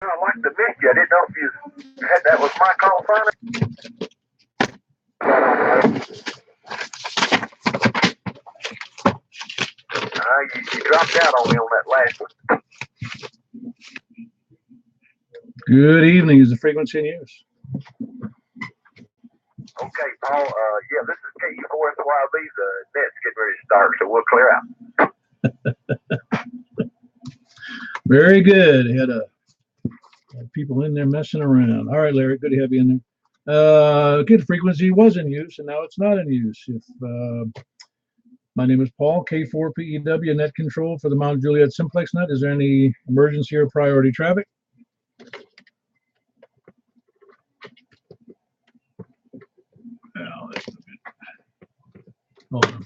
I like the menu. I didn't know if you had that was my call sign. You dropped out on me on that last one. Good evening. Is the frequency in use? Okay, Paul. Yeah, this is KE4SYB. The net's getting ready to start, so we'll clear out. Very good. Had people in there messing around. All right, Larry. Good to have you in there. Okay, the frequency was in use, and now it's not in use. My name is Paul, K4PEW, net control for the Mount Juliet Simplex Net. Is there any emergency or priority traffic? Oh, that's no good. Hold on.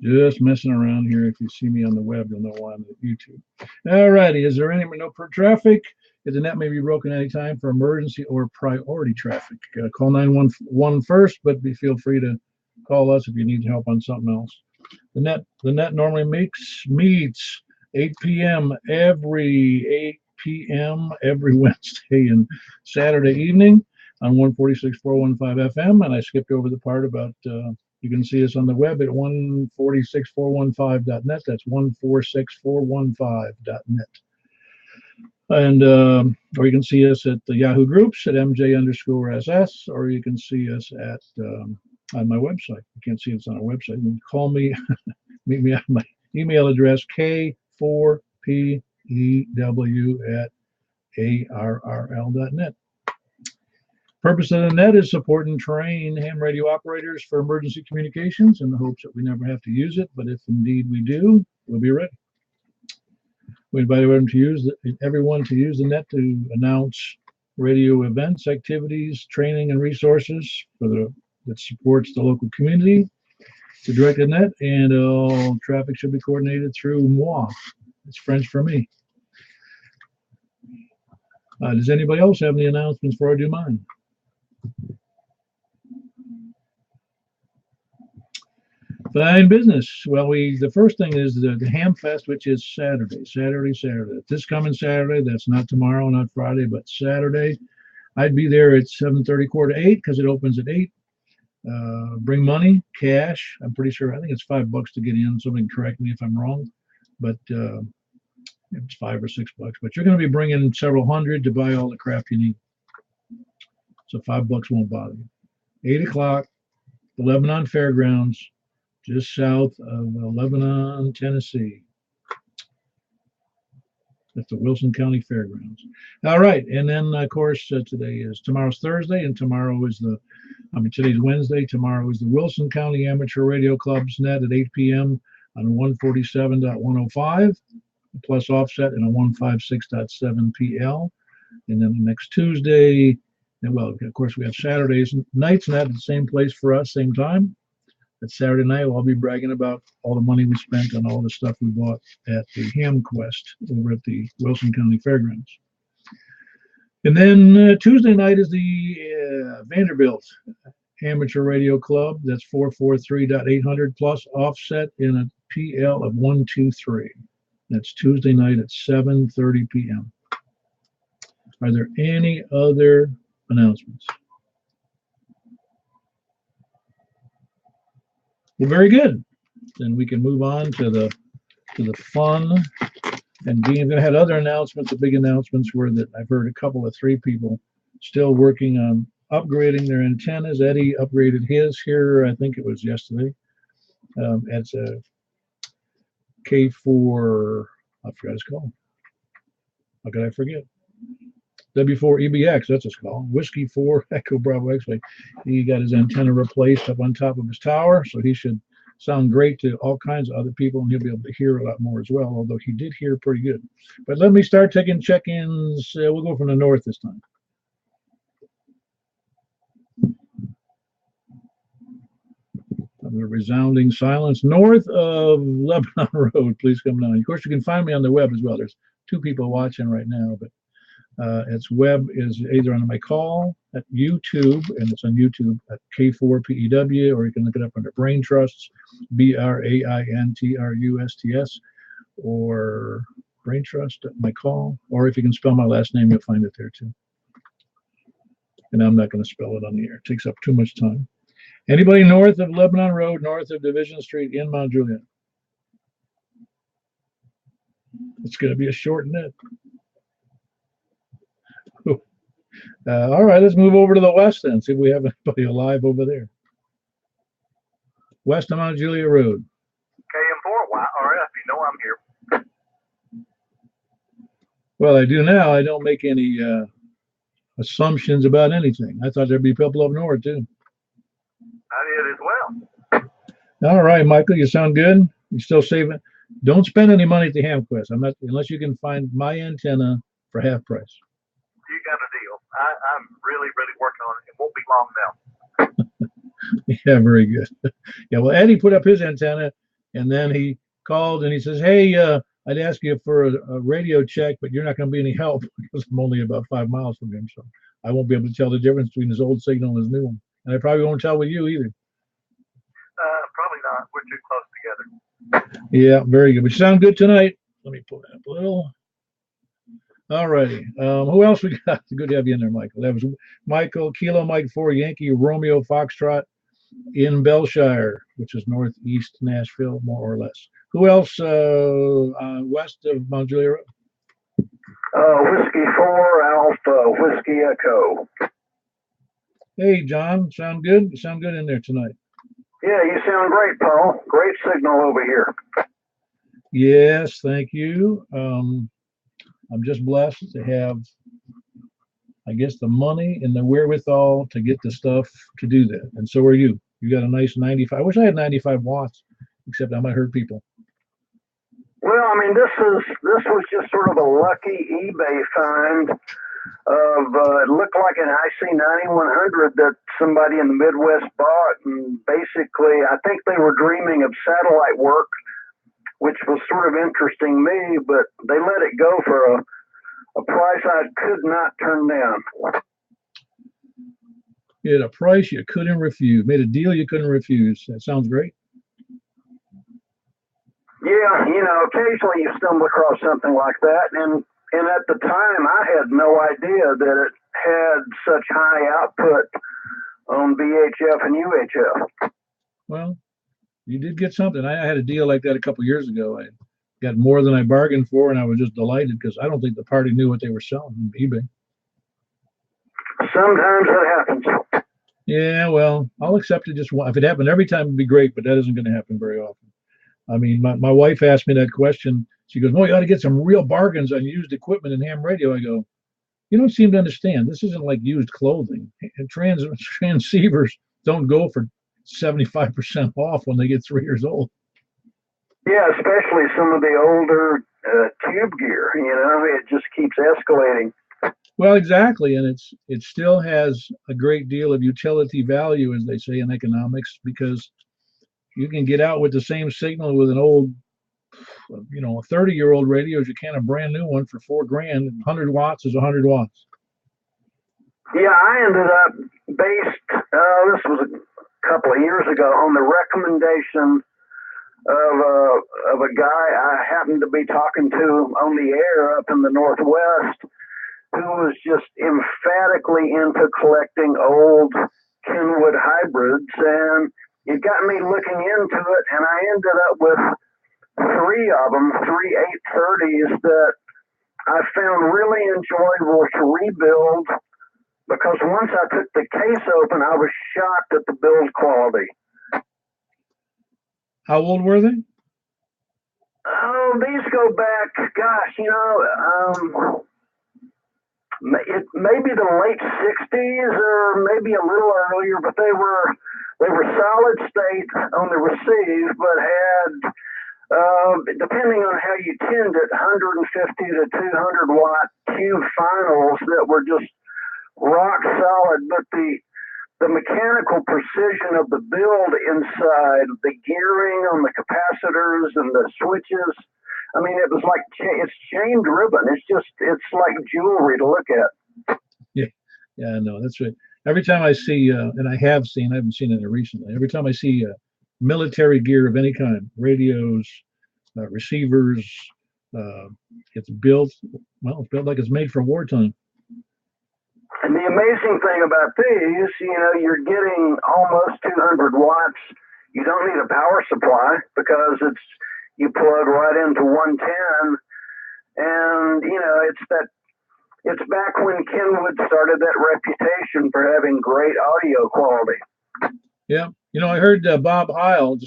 Just messing around here. If you see me on the web, you'll know why I'm at YouTube. All righty. Is there any no traffic? The net may be broken anytime for emergency or priority traffic. Call 911 first, but feel free to call us if you need help on something else. The net normally meets 8 p.m. every Wednesday and Saturday evening on 146.415 FM. And I skipped over the part about you can see us on the web at 146.415.net. That's 146.415.net. And or you can see us at the Yahoo groups at MJ_SS, or you can see us at on my website. You can't see us on our website. You can call me, meet me at my email address, k4pew@arrl.net. Purpose of the net is support and train ham radio operators for emergency communications in the hopes that we never have to use it, but if indeed we do, we'll be ready. We invite everyone to use the net to announce radio events, activities, training, and resources that supports the local community. To direct the net, and all traffic should be coordinated through moi. It's French for me. Does anybody else have any announcements before I do mine? Fine business. Well, the first thing is the Ham Fest, which is Saturday. This coming Saturday, that's not tomorrow, not Friday, but Saturday. I'd be there at 7:30, quarter to 8, because it opens at 8. Bring money, cash. I'm pretty sure. I think it's $5 to get in. Somebody can correct me if I'm wrong, but it's $5 or $6. But you're going to be bringing several hundred to buy all the crap you need. So $5 won't bother you. 8 o'clock, the Lebanon Fairgrounds, just south of Lebanon, Tennessee. That's the Wilson County Fairgrounds. All right, and then of course tomorrow's Thursday, and today's Wednesday. Tomorrow is the Wilson County Amateur Radio Club's net at 8 p.m. on 147.105, plus offset and a 156.7 PL. And then the next Tuesday, and well, of course we have Saturdays nights net at the same place for us, same time. That Saturday night, I'll be bragging about all the money we spent on all the stuff we bought at the Ham Quest over at the Wilson County Fairgrounds. And then Tuesday night is the Vanderbilt Amateur Radio Club. That's 443.800 plus offset in a PL of 123. That's Tuesday night at 7:30 p.m. Are there any other announcements? Well, very good. Then we can move on to the fun. And Dean had other announcements. The big announcements were that I've heard three people still working on upgrading their antennas. Eddie upgraded his here, I think it was yesterday. It's a K4, I forgot it's called. How could I forget? W4EBX, that's his call. Whiskey 4 Echo Bravo X-Ray. He got his antenna replaced up on top of his tower, so he should sound great to all kinds of other people, and he'll be able to hear a lot more as well, although he did hear pretty good. But let me start taking check-ins. We'll go from the north this time. A resounding silence north of Lebanon Road. Please come down. Of course, you can find me on the web as well. There's 2 people watching right now, but its web is either on my call at YouTube, and it's on YouTube at K4PEW, or you can look it up under Brain Trusts, BRAINTRUSTS, or Brain Trust, my call. Or if you can spell my last name, you'll find it there too. And I'm not going to spell it on the air. It takes up too much time. Anybody north of Lebanon Road, north of Division Street in Mount Juliet? It's going to be a short net. All right, let's move over to the west then. See if we have anybody alive over there. West of Mount Juliet Road. KM4 YRF, you know I'm here. Well, I do now. I don't make any assumptions about anything. I thought there'd be people up north too. I did as well. All right, Michael, you sound good. You still saving? Don't spend any money at the HamQuest. I'm not unless you can find my antenna for half price. You got a deal. I'm really, really working on it. It won't be long now. Yeah, very good. Yeah, well, Eddie put up his antenna, and then he called and he says, "Hey, I'd ask you for a radio check, but you're not going to be any help because I'm only about 5 miles from him, so I won't be able to tell the difference between his old signal and his new one, and I probably won't tell with you either." Probably not. We're too close together. Yeah, very good. But you sound good tonight. Let me pull that up a little. All righty. Who else we got? Good to have you in there, Michael. That was Michael, Kilo Mike 4, Yankee, Romeo, Foxtrot in Belshire, which is northeast Nashville, more or less. Who else west of Mount Juliet Road? Whiskey 4, Alpha, Whiskey Echo. Hey, John. Sound good? You sound good in there tonight. Yeah, you sound great, Paul. Great signal over here. Yes, thank you. I'm just blessed to have, I guess, the money and the wherewithal to get the stuff to do that. And so are you. You got a nice 95. I wish I had 95 watts, except I might hurt people. Well, I mean, this was just sort of a lucky eBay find of it looked like an IC 9100 that somebody in the Midwest bought, and basically, I think they were dreaming of satellite work, which was sort of interesting me, but they let it go for a price I could not turn down. You had a price you couldn't refuse. Made a deal you couldn't refuse. That sounds great. Yeah, you know, occasionally you stumble across something like that, and at the time I had no idea that it had such high output on VHF and UHF. Well, you did get something. I had a deal like that a couple years ago. I got more than I bargained for, and I was just delighted because I don't think the party knew what they were selling on eBay. Sometimes it happens. Yeah, well, I'll accept it just one. If it happened every time, it'd be great, but that isn't going to happen very often. I mean, my wife asked me that question. She goes, "Oh, you ought to get some real bargains on used equipment and ham radio." I go, "You don't seem to understand. This isn't like used clothing. And transceivers don't go for 75% off when they get 3 years old." Yeah, especially some of the older tube gear. You know, it just keeps escalating. Well, exactly, and it still has a great deal of utility value, as they say in economics, because you can get out with the same signal with an old, you know, a 30-year-old radio as you can a brand new one for $4,000. 100 watts is 100 watts. Yeah, I ended up based. This was a couple of years ago on the recommendation of a guy I happened to be talking to on the air up in the Northwest, who was just emphatically into collecting old Kenwood hybrids, and it got me looking into it, and I ended up with 3 of them, 3 830s that I found really enjoyable to rebuild, because once I took the case open, I was shocked at the build quality. How old were they? Oh, these go back, gosh, you know, it may be the late 60s or maybe a little earlier, but they were solid state on the receive, but had, depending on how you tuned it, 150 to 200 watt cube finals that were just rock solid. But the mechanical precision of the build inside, the gearing on the capacitors and the switches, I mean, it was like it's chain driven. It's like jewelry to look at. Yeah, I know. That's right. Every time I see, and I haven't seen it recently. Every time I see military gear of any kind, radios, receivers, It's built, well, it's built like it's made for wartime. And the amazing thing about these, you're getting almost 200 watts. You don't need a power supply because you plug right into 110. And, it's back when Kenwood started that reputation for having great audio quality. Yeah. I heard Bob Heil,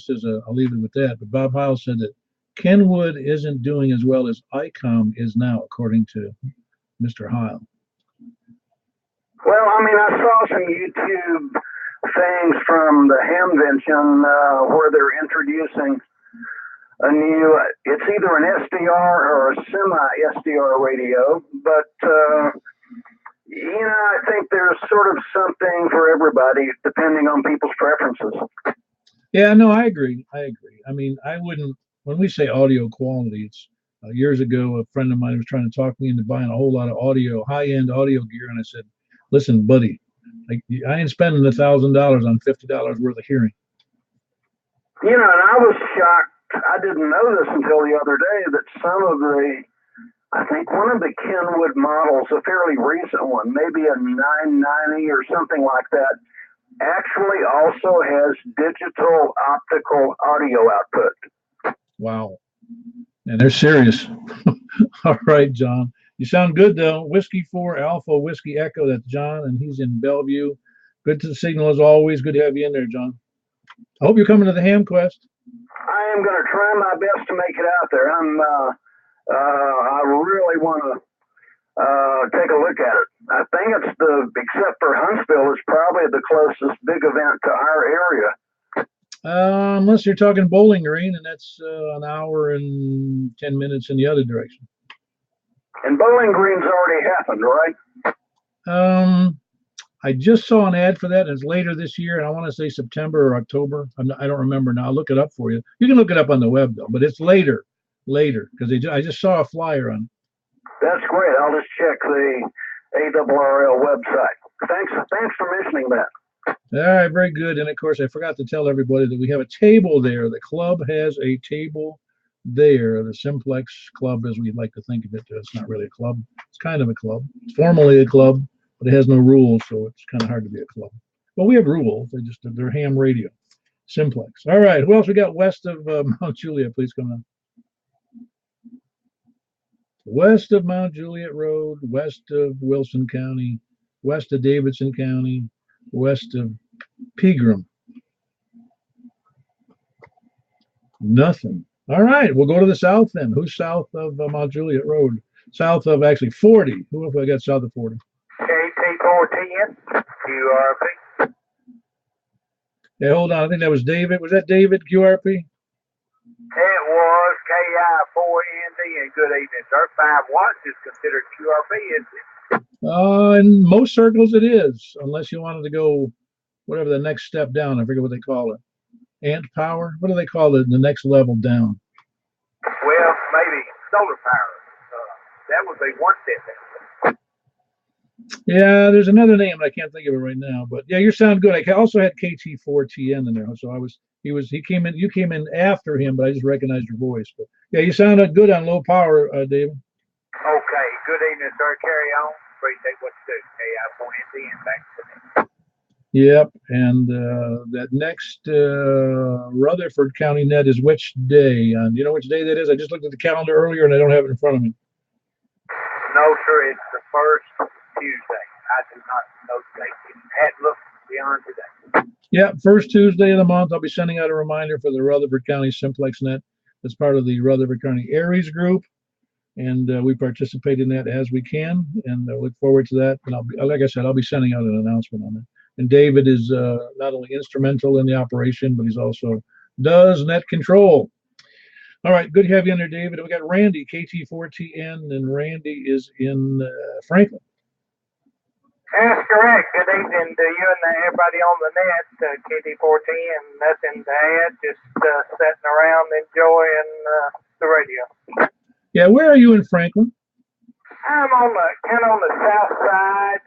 I'll leave it with that, but Bob Heil said that Kenwood isn't doing as well as ICOM is now, according to Mr. Heil. Well, I saw some YouTube things from the Hamvention where they're introducing a new, it's either an SDR or a semi-SDR radio, but, I think there's sort of something for everybody depending on people's preferences. Yeah, no, I agree. I wouldn't, when we say audio quality, it's years ago, a friend of mine was trying to talk me into buying a whole lot of high-end audio gear. And I said, listen, buddy, I ain't spending $1,000 on $50 worth of hearing. And I was shocked. I didn't know this until the other day that I think one of the Kenwood models, a fairly recent one, maybe a 990 or something like that, actually also has digital optical audio output. Wow. And they're serious. All right, John. You sound good, though. Whiskey 4 Alpha Whiskey Echo. That's John, and he's in Bellevue. Good to the signal as always. Good to have you in there, John. I hope you're coming to the Ham Quest. I am going to try my best to make it out there. I really want to take a look at it. I think except for Huntsville, it's probably the closest big event to our area. Unless you're talking Bowling Green, and that's an hour and 10 minutes in the other direction. And Bowling Green's already happened, right? I just saw an ad for that, and it's later this year, and I want to say September or October. I don't remember now. I'll look it up for you. You can look it up on the web, though, but it's later, because I just saw a flyer on it. That's great. I'll just check the ARRL website. Thanks for mentioning that. All right, very good. And of course, I forgot to tell everybody that we have a table there. The club has a table there. The Simplex Club, as we'd like to think of it. It's not really a club. It's kind of a club. It's formally a club, but it has no rules, so it's kind of hard to be a club. Well, we have rules. They're ham radio. Simplex. All right. Who else we got west of Mount Juliet? Please come on. West of Mount Juliet Road, west of Wilson County, west of Davidson County, west of Pegram. Nothing. All right, we'll go to the south then. Who's south of Mount Juliet Road? South of actually 40. Who have I got south of 40? KT410, QRP. Yeah, hold on. I think that was David. Was that David, QRP? It was KI4ND, and good evening, sir. 5 watts is considered QRP, isn't it? In most circles it is, unless you wanted to go whatever the next step down. I forget what they call it. Ant power? What do they call it? The next level down? Well, maybe solar power. That would be one step. Yeah, there's another name, but I can't think of it right now. But yeah, you sound good. I also had KT4TN in there, so he came in. You came in after him, but I just recognized your voice. But yeah, you sounded good on low power, David. Okay. Good evening, sir. Carry on. Appreciate what you do. KI4ND, and back to me. Yep, and that next Rutherford County net is which day? Do you know which day that is? I just looked at the calendar earlier, and I don't have it in front of me. No, sir. It's the first Tuesday. I do not know the date. I hadn't looked beyond today. Yeah, first Tuesday of the month. I'll be sending out a reminder for the Rutherford County Simplex Net. That's part of the Rutherford County Aries group, and we participate in that as we can, and I look forward to that. And like I said, I'll be sending out an announcement on it. And David is not only instrumental in the operation, but he's also does net control. All right, good to have you in there, David. We got Randy, KT4TN, and Randy is in Franklin. That's correct. Good evening to you and everybody on the net. KT410, nothing to add, just sitting around enjoying the radio. Yeah, where are you in Franklin? I'm on the south side.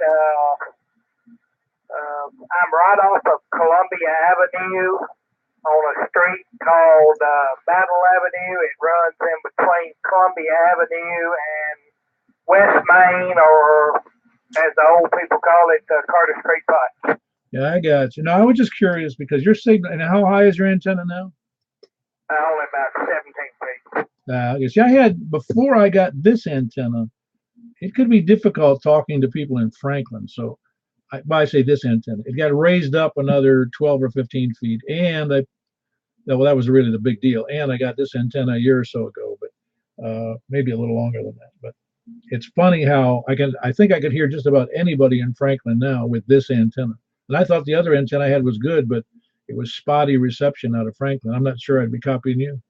I'm right off of Columbia Avenue on a street called Battle Avenue. It runs in between Columbia Avenue and West Main, or as the old people call it, Carter Street Pike. Yeah, I got you. No, I was just curious because your signal, and how high is your antenna now? Only about 17 feet. I guess, yeah, I had, before I got this antenna, it could be difficult talking to people in Franklin. So I say this antenna, it got raised up another 12 or 15 feet. And that was really the big deal. And I got this antenna a year or so ago, but maybe a little longer than that. But it's funny how I think I could hear just about anybody in Franklin now with this antenna. And I thought the other antenna I had was good, but it was spotty reception out of Franklin. I'm not sure I'd be copying you.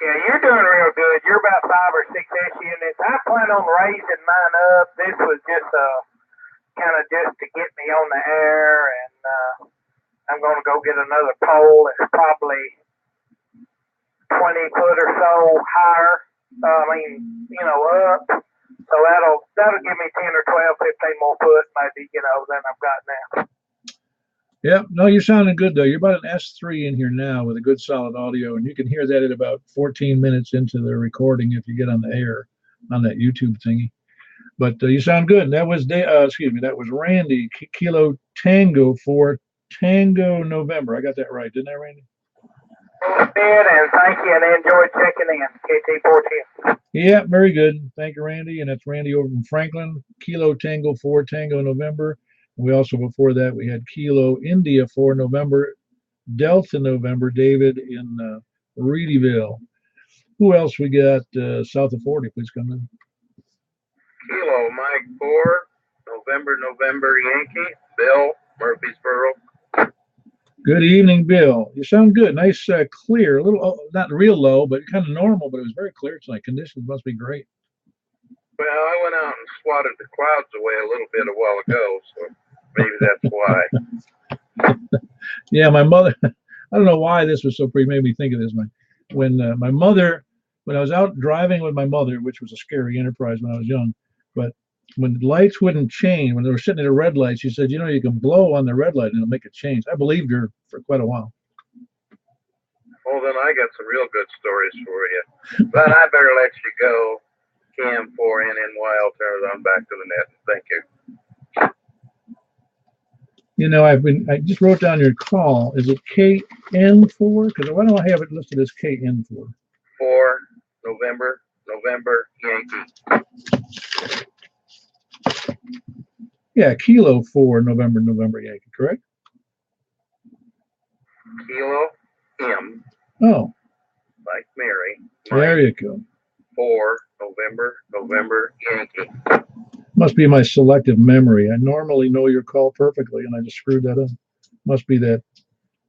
Yeah, you're doing real good. You're about 5 or 6 S units. I plan on raising mine up. This was just kind of just to get me on the air, and I'm going to go get another pole that's probably 20 foot or so higher. Up. So that'll give me 10 or 12, 15 more foot, maybe, than I've got now. Yeah, no, you're sounding good though. You're about an S3 in here now with a good solid audio, and you can hear that at about 14 minutes into the recording if you get on the air on that YouTube thingy. But you sound good. And that was that was Randy, Kilo Tango for Tango November. I got that right, didn't I, Randy? Did, and thank you, and enjoyed checking in, KT410. Yeah, very good. Thank you, Randy. And that's Randy over from Franklin, Kilo Tango 4 Tango November. We also, before that, we had Kilo India 4 November, Delta November, David in Reedyville. Who else we got south of 40? Please come in. Kilo Mike 4, November Yankee, Bill, Murfreesboro. Good evening, Bill. You sound good. Nice, clear, a little, not real low, but kind of normal, but it was very clear tonight. Conditions must be great. Well, I went out and swatted the clouds away a little bit a while ago, so maybe that's why. Yeah, my mother, I don't know why this was so pretty, made me think of this. When my mother, when I was out driving with my mother, which was a scary enterprise when I was young, but when the lights wouldn't change, when they were sitting at a red light, she said, you can blow on the red light and it'll make it change. I believed her for quite a while. Well, then I got some real good stories for you. But I better let you go. Cam 4NNY, I'll turn it on back to the net. Thank you. I just wrote down your call. Is it KN4? Because why don't I have it listed as KN4? 4 November Yankee. Yeah, Kilo 4 November Yankee, correct? Kilo M. Oh. Like Mary. There you go. 4 November Yankee. Must be my selective memory. I normally know your call perfectly, and I just screwed that up. Must be that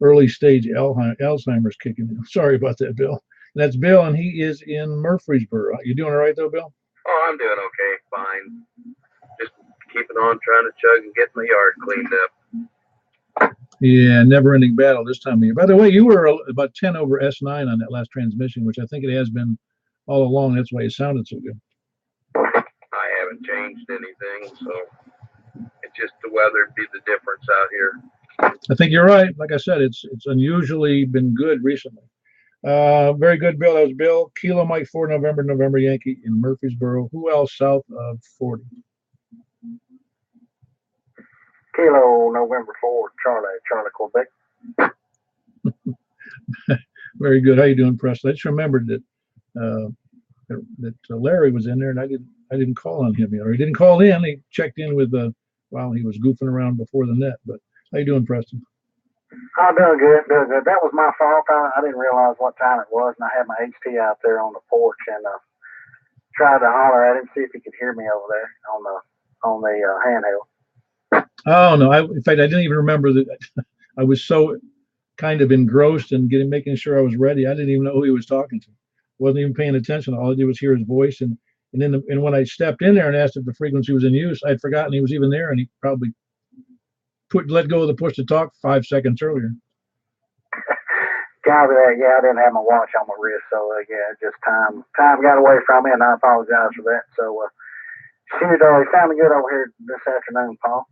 early stage Alzheimer's kicking in. Sorry about that, Bill. And that's Bill, and he is in Murfreesboro. You doing all right, though, Bill? Oh, I'm doing okay, fine. Just keeping on trying to chug and get my yard cleaned up. Yeah, never-ending battle this time of year. By the way, you were about 10 over S9 on that last transmission, which I think it has been all along. That's why it sounded so good. I haven't changed anything, so it's just the weather be the difference out here. I think you're right. Like I said, it's unusually been good recently. Very good, Bill. That was Bill. Kilo Mike 4 November Yankee in Murfreesboro. Who else south of 40? Kilo November 4 Charlie Quebec. Very good. How you doing, Presley? I just remembered that Larry was in there, and I didn't call on him yet, or he didn't call in. He checked in with while he was goofing around before the net. But how you doing, Preston? Oh, doing good. That was my fault. I didn't realize what time it was, and I had my HT out there on the porch and tried to holler at him, see if he could hear me over there on the handheld. Oh no! In fact, I didn't even remember that. I was so kind of engrossed in making sure I was ready. I didn't even know who he was talking to. Wasn't even paying attention. All I did was hear his voice, and when I stepped in there and asked if the frequency was in use, I'd forgotten he was even there, and he probably let go of the push to talk 5 seconds earlier. Copy that. Yeah, I didn't have my watch on my wrist, so yeah, just time got away from me, and I apologize for that. So shoot, it sounded good over here this afternoon, Paul.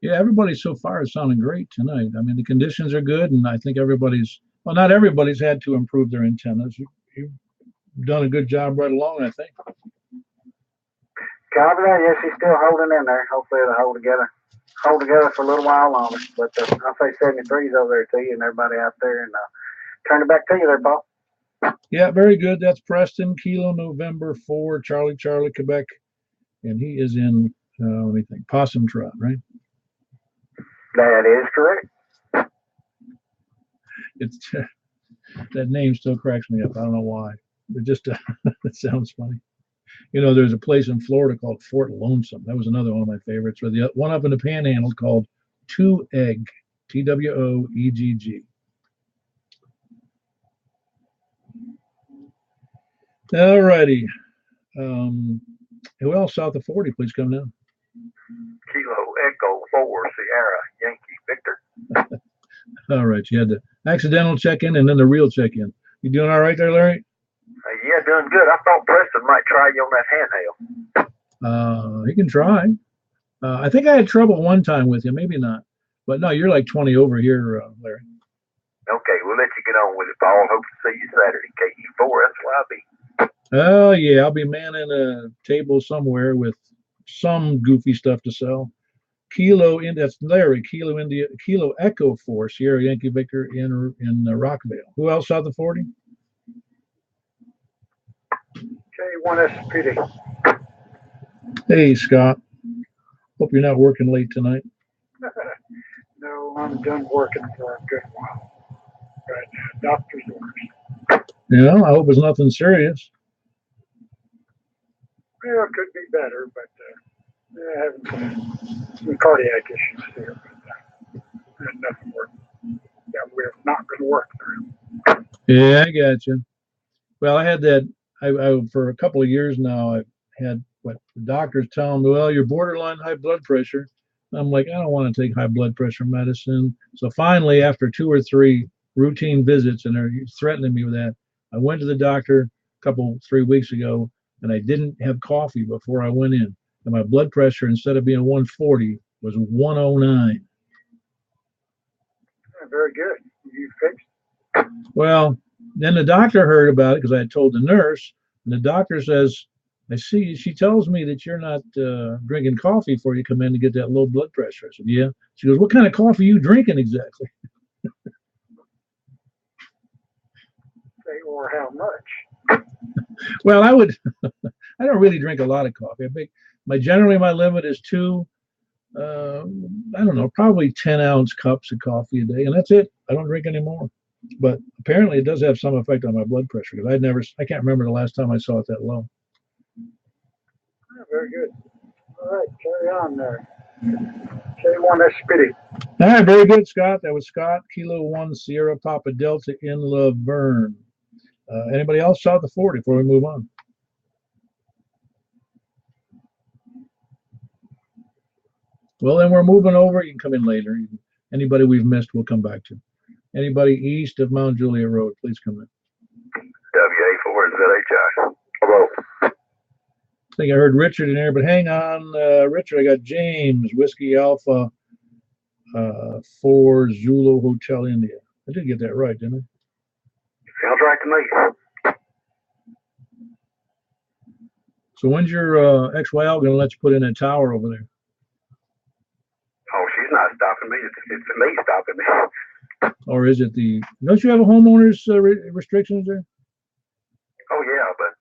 Yeah, everybody so far is sounding great tonight. I mean, the conditions are good, and I think everybody's, well, not everybody's had to improve their antennas. You've done a good job right along, I think. Copy that. Yes, he's still holding in there. Hopefully it'll hold together for a little while longer. But I'll say 73's over there to you and everybody out there, and turn it back to you there, Paul. Yeah, very good. That's Preston, Kilo, November 4, Charlie, Quebec. And he is in, let me think, Possum Trot, right? That is correct. It's that name still cracks me up. I don't know why. It just it sounds funny. You know, there's a place in Florida called Fort Lonesome. That was another one of my favorites. Or the one up in the Panhandle called Two Egg, Twoegg. All righty. Who else south of 40? Please come down. Kilo Echo 4 Sierra Yankee Victor. All right. You had the accidental check-in and then the real check-in. You doing all right there, Larry? Yeah, doing good. I thought Preston might try you on that handheld. He can try. I think I had trouble one time with you. Maybe not. But no, you're like 20 over here, Larry. Okay, we'll let you get on with it, Paul. Hope to see you Saturday. KE4, that's where I'll be. Oh, yeah. I'll be manning a table somewhere with some goofy stuff to sell. That's Larry. Kilo Echo 4 Sierra Yankee Victor in Rockville. Who else south of 40? K1SPD. Hey, Scott. Hope you're not working late tonight. No, I'm done working for a good while. Right now, doctor's orders. Yeah, I hope it's nothing serious. Well, it could be better, but having some cardiac issues here. But nothing work. Yeah, we're not going to work through. Yeah, I got you. Well, I had that. I for a couple of years now. I've had what the doctors tell me. Well, you're borderline high blood pressure. I'm like, I don't want to take high blood pressure medicine. So finally, after 2 or 3 routine visits, and they're threatening me with that, I went to the doctor a 3 weeks ago, and I didn't have coffee before I went in. And my blood pressure, instead of being 140, was 109. Very good. You fixed? Well, then the doctor heard about it because I had told the nurse, and the doctor says, I see, she tells me that you're not drinking coffee before you come in to get that low blood pressure. I said, yeah. She goes, what kind of coffee are you drinking exactly? Or how much? Well, I don't really drink a lot of coffee. Generally my limit is 2, I don't know, probably 10-ounce cups of coffee a day, and that's it. I don't drink anymore. But apparently it does have some effect on my blood pressure because I can't remember the last time I saw it that low. Very good. All right, carry on there. K1SPD. All right, very good, Scott. That was Scott, Kilo 1 Sierra Papa Delta in Laverne. Anybody else south of 40 before we move on? Well, then we're moving over. You can come in later. Anybody we've missed, we'll come back to. Anybody east of Mount Juliet Road, please come in. WA4ZHI. Hello. I think I heard Richard in there, but hang on, Richard. I got James, Whiskey Alpha 4 Zulu Hotel India. I did get that right, didn't I? Sounds right to me. So when's your ex-wife going to let you put in that tower over there? Oh, she's not stopping me. It's me stopping me. Or is it don't you have a homeowner's restrictions there? Oh, yeah, but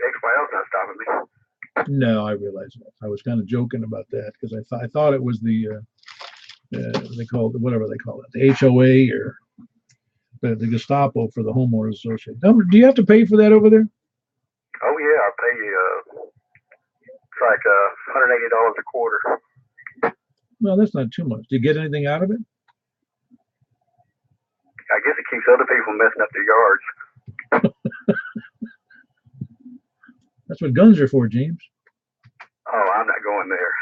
ex-wife's not stopping me. No, I realize that. I was kind of joking about that because I thought it was they call it, whatever they call it, the HOA or the Gestapo for the homeowners association. Do you have to pay for that over there? Oh, yeah, I pay it's like $180 a quarter. Well, that's not too much. Do you get anything out of it? I guess it keeps other people messing up their yards. That's what guns are for, James. Oh, I'm not going there.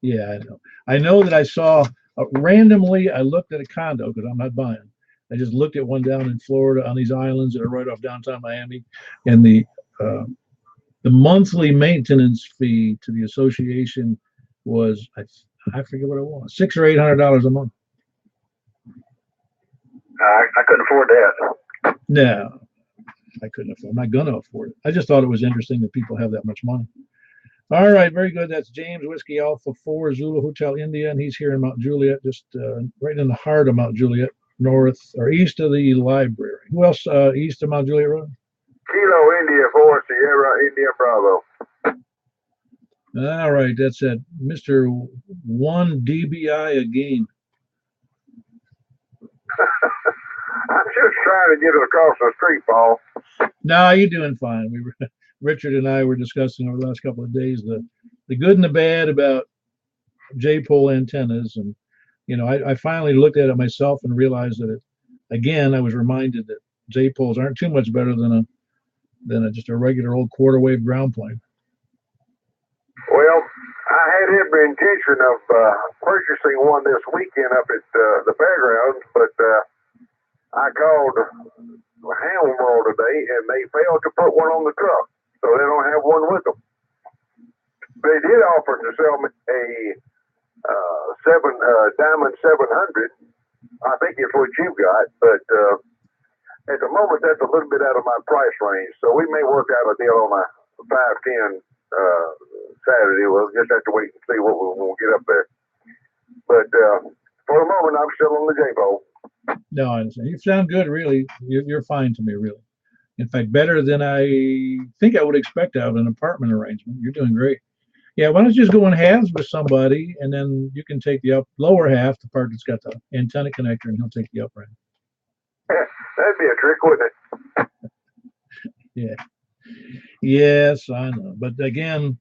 Yeah, I know. I know that I saw randomly. I looked at a condo because I'm not buying. I just looked at one down in Florida on these islands that are right off downtown Miami, and The monthly maintenance fee to the association was I forget what it was, $600 or $800 a month. I couldn't afford that. No, I couldn't afford. I'm not gonna afford it. I just thought it was interesting that people have that much money. All right, very good. That's James Whiskey Alpha 4 Zulu Hotel India, and he's here in Mount Juliet, just right in the heart of Mount Juliet, north or east of the library. Who else east of Mount Juliet Road? Kilo India 4 Sierra India Bravo. All right, that's it. Mr. 1 DBI again. I'm just trying to get it across the street, Paul. No, you're doing fine. Richard and I were discussing over the last couple of days the good and the bad about J-pole antennas, and I finally looked at it myself and realized that again I was reminded that J-poles aren't too much better than just a regular old quarter wave ground plane. Well, I had every intention of purchasing one this weekend up at the fairgrounds, but I called Ham World today, and they failed to put one on the truck, so they don't have one with them. They did offer to sell me a Diamond 700. I think it's what you got, but at the moment that's a little bit out of my price range, so we may work out a deal on a 510 Saturday. We'll just have to wait and see what we'll get up there. But for the moment, I'm still on the J-pole. No, I understand. You sound good, really. You're fine to me, really. In fact, better than I think I would expect out of an apartment arrangement. You're doing great. Yeah, why don't you just go in halves with somebody, and then you can take the lower half, the part that's got the antenna connector, and he'll take the upper end. That'd be a trick, wouldn't it? Yeah. Yes, I know. But again,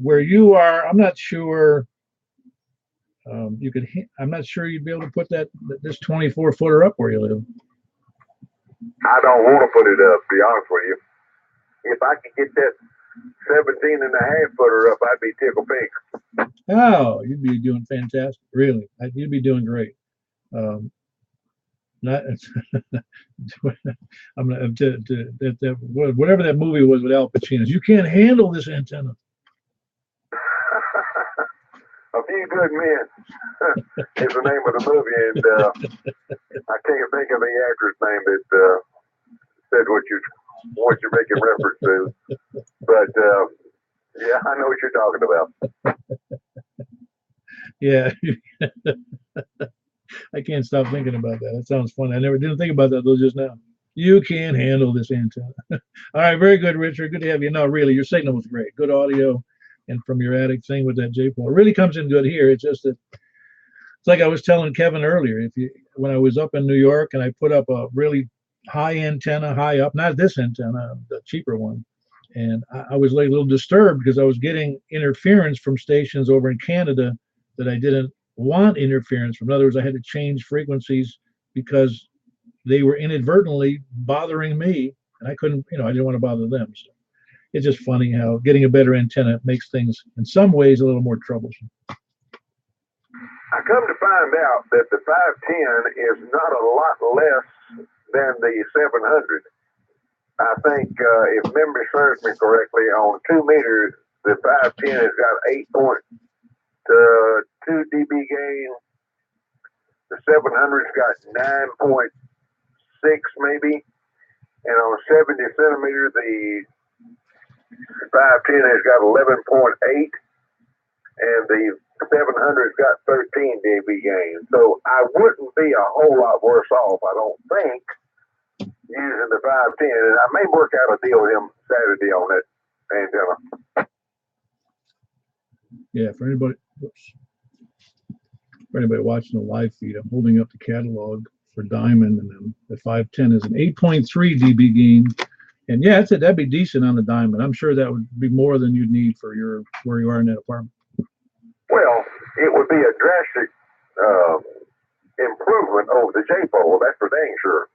where you are, I'm not sure I'm not sure you'd be able to put this 24-footer up where you live. I don't want to put it up, to be honest with you. If I could get that 17.5-footer up, I'd be tickled pink. Oh, you'd be doing fantastic. Really. You'd be doing great. Not I'm gonna whatever that movie was with Al Pacino. You can't handle this antenna. A Few Good Men is the name of the movie, and I can't think of the actor's name that said what you're making reference to. But yeah, I know what you're talking about. Yeah. I can't stop thinking about that. That sounds funny. I didn't think about that though just now. You can't handle this antenna. All right, very good, Richard. Good to have you. No, really, your signal was great. Good audio, and from your attic thing with that J-pole, it really comes in good here. It's just that it's like I was telling Kevin earlier. When I was up in New York and I put up a really high antenna, high up, not this antenna, the cheaper one, and I was like a little disturbed because I was getting interference from stations over in Canada that I didn't want interference from. In other words, I had to change frequencies because they were inadvertently bothering me, and I couldn't, I didn't want to bother them. So it's just funny how getting a better antenna makes things in some ways a little more troublesome. I come to find out that the 510 is not a lot less than the 700. I think if memory serves me correctly, on 2 meters, the 510 has got 8.2 dB gain. The 700's got 9.6 maybe, and on 70 centimeters, the 510 has got 11.8, and the 700's got 13 dB gain. So I wouldn't be a whole lot worse off, I don't think, using the 510. And I may work out a deal with him Saturday on that antenna. Yeah, for anybody watching the live feed, I'm holding up the catalog for Diamond, and then the 510 is an 8.3 dB gain. And yeah, that'd be decent on the Diamond. I'm sure that would be more than you'd need for where you are in that apartment. Well, it would be a drastic improvement over the J-pole. That's for dang sure.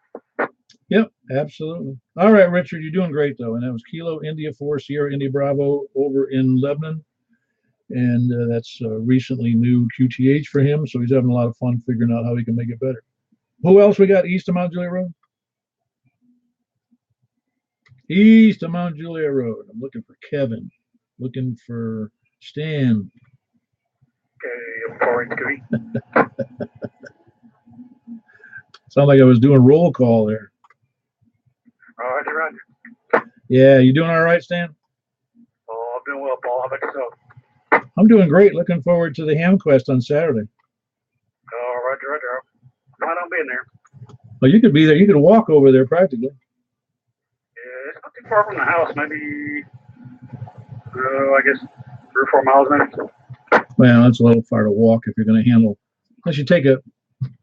Yep, absolutely. All right, Richard, you're doing great though. And that was Kilo India 4 Sierra India Bravo over in Lebanon. And that's recently new QTH for him. So he's having a lot of fun figuring out how he can make it better. Who else we got east of Mount Juliet Road? East of Mount Juliet Road. I'm looking for Kevin. Looking for Stan. Okay, 483. Sound like I was doing roll call there. Roger, Roger. Yeah, you doing all right, Stan? Oh, I'm doing well, Paul. How about yourself? I'm doing great. Looking forward to the Ham Quest on Saturday. Oh, Roger, Roger. Plan on being there. Well, you could be there. You could walk over there practically. Yeah, it's not too far from the house. Maybe, I guess 3 or 4 miles maybe. Well, that's a little far to walk if you're going to handle. Unless you take a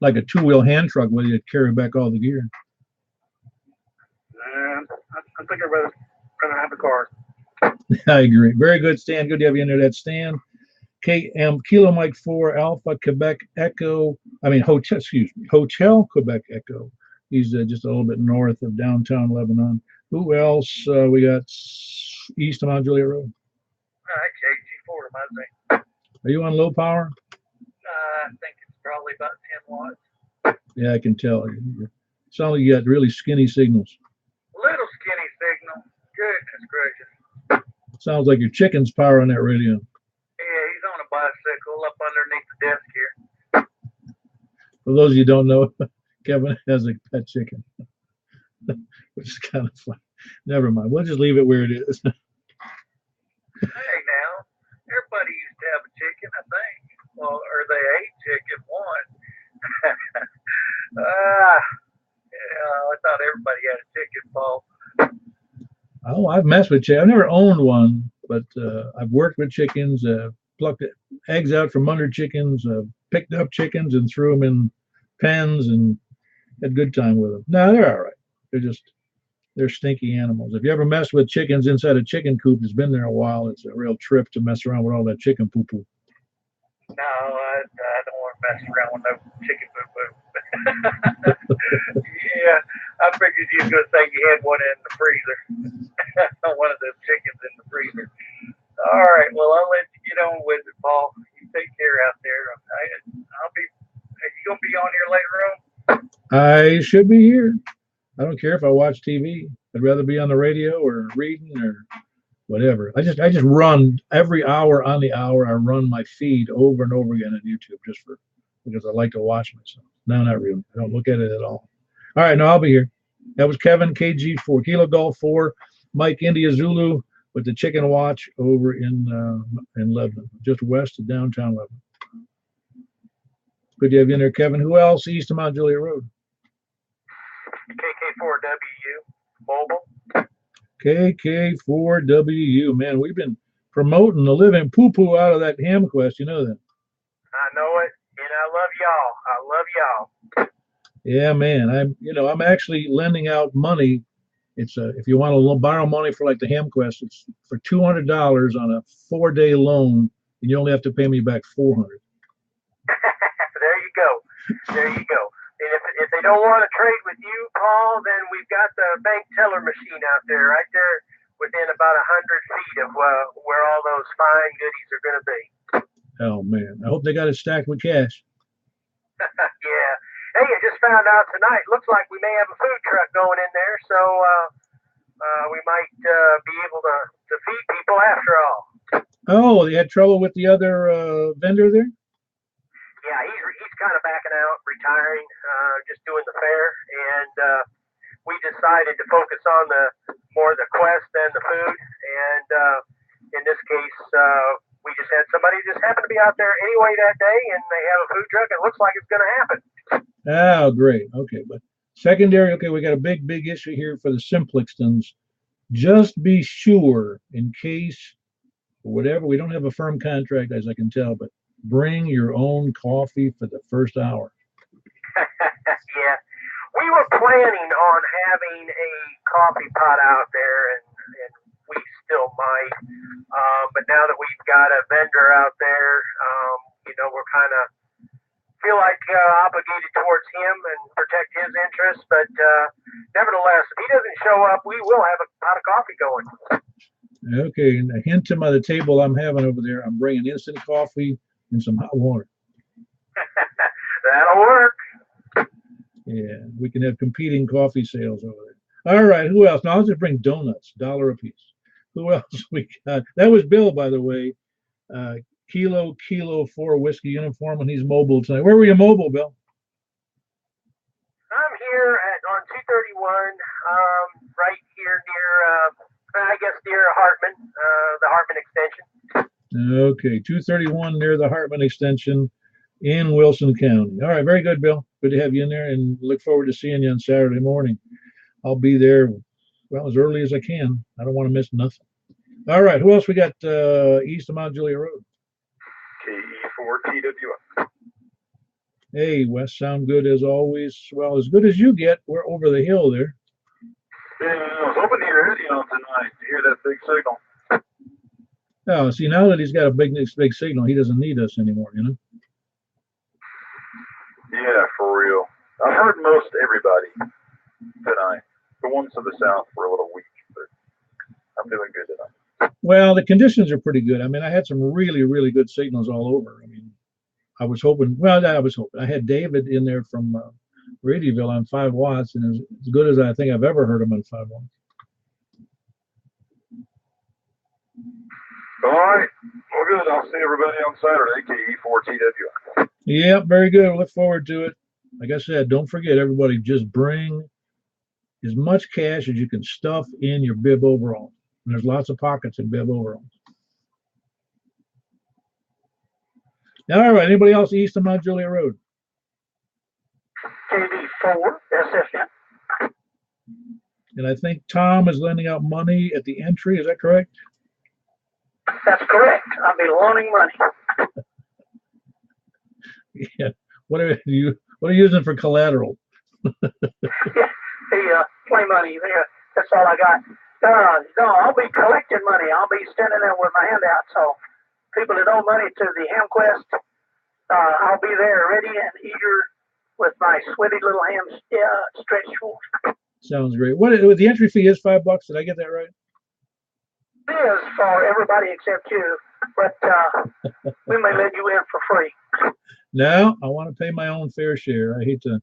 2-wheel hand truck with you to carry back all the gear. And I think I'd rather have the car. I agree. Very good, Stan. Good to have you in there. That's Stan. Kilo Mike 4 Alpha Quebec Echo. Hotel Quebec Echo. He's just a little bit north of downtown Lebanon. Who else? We got east of Mount Juliet Road. All right, KG4, reminds me. Are you on low power? I think it's probably about 10 watts. Yeah, I can tell. You sound like you got really skinny signals. Little skinny signal. Goodness gracious. Sounds like your chicken's powering that radio. Yeah, he's on a bicycle up underneath the desk here. For those of you who don't know, Kevin has a pet chicken, which is kind of fun. Never mind. We'll just leave it where it is. Hey, now, everybody used to have a chicken, I think. Well, or they ate chicken once. Yeah, I thought everybody had a chicken, Paul. Oh, I've messed with chickens. I've never owned one, but I've worked with chickens, plucked eggs out from under chickens, picked up chickens and threw them in pens and had a good time with them. No, they're all right. They're stinky animals. If you ever mess with chickens inside a chicken coop, it's been there a while. It's a real trip to mess around with all that chicken poo-poo. No, I don't want to mess around with no chicken poo-poo. Yeah, I figured you were going to say you had one in the freezer. One of those chickens in the freezer. All right, well, I'll let you get on with it, Paul. You take care out there. Are you going to be on here later on? I should be here. I don't care if I watch TV. I'd rather be on the radio or reading or whatever. I just run every hour on the hour. I run my feed over and over again on YouTube because I like to watch myself. No, not really. I don't look at it at all. All right, no, I'll be here. That was Kevin, KG4, Kilo Golf 4, Mike India Zulu with the Chicken Watch over in Lebanon, just west of downtown Lebanon. Good to have you in there, Kevin. Who else east of Mount Juliet Road? KK4WU Mobile. KK4WU. Man, we've been promoting the living poo-poo out of that Ham Quest. You know that. I know it, and I love y'all. I love y'all. Yeah, man. I'm actually lending out money. It's if you want to borrow money for like the Ham Quest, it's for $200 on a 4-day loan, and you only have to pay me back $400. There you go. There you go. And if they don't want to trade with you, Paul, then we've got the bank teller machine out there, right there within about 100 feet of where all those fine goodies are going to be. Oh, man. I hope they got it stacked with cash. Yeah. Hey, I just found out tonight. Looks like we may have a food truck going in there, so we might be able to feed people after all. Oh, they had trouble with the other vendor there? Yeah, he's kind of backing out, retiring, just doing the fair, and we decided to focus on more the quest than the food. And in this case, we just had somebody just happened to be out there anyway that day, and they have a food truck. It looks like it's going to happen. Oh, great. Okay, but secondary. Okay, we got a big issue here for the Simplextons. Just be sure, in case whatever, we don't have a firm contract, as I can tell, but bring your own coffee for the first hour. Yeah, we were planning on having a coffee pot out there, and we still might. But now that we've got a vendor out there, we're kind of feel like obligated towards him and protect his interests. But nevertheless, if he doesn't show up, we will have a pot of coffee going. Okay, and a hint to the table I'm having over there, I'm bringing instant coffee and some hot water. That'll work. Yeah, we can have competing coffee sales over there. All right, who else? Now I'll just bring donuts, $1 a piece. Who else we got? That was Bill, by the way. Uh, Kilo 4 whiskey uniform, and he's mobile tonight. Where were you mobile, Bill? I'm here on 231, right here near, I guess near Hartman, the Hartman extension. Okay, 231 near the Hartman extension in Wilson County. All right, very good, Bill. Good to have you in there, and look forward to seeing you on Saturday morning. I'll be there, well, as early as I can. I don't want to miss nothing. All right, who else we got east of Mount Juliet Road? KE4TWF. Hey, Wes, sound good as always. Well, as good as you get. We're over the hill there. Yeah, I was hoping to hear radio tonight to hear that big signal. Oh, see, now that he's got a big signal, he doesn't need us anymore, you know? Yeah, for real. I've heard most everybody tonight. The ones to the south were a little weak, but I'm doing good tonight. Well, the conditions are pretty good. I mean, I had some really, really good signals all over. I mean, I was hoping, I had David in there from Radyville on 5 watts, and as good as I think I've ever heard him on 5 watts. All right. Well, good. I'll see everybody on Saturday, KE4TWF. Yep, very good. Look forward to it. Like I said, don't forget, everybody, just bring as much cash as you can stuff in your bib overall. And there's lots of pockets in bib overall. All right. Anybody else east of Mount Juliet Road? KD4 SFN. And I think Tom is lending out money at the entry. Is that correct? That's correct. I'll be loaning money. Yeah. What are you using for collateral? Play money there. That's all I got. No, I'll be collecting money. I'll be standing there with my hand out. So people that owe money to the HamQuest, I'll be there ready and eager with my sweaty little hands stretched forth. Sounds great. What the entry fee is $5? Did I get that right? It is for everybody except you, but we may let you in for free. No, I want to pay my own fair share. I hate to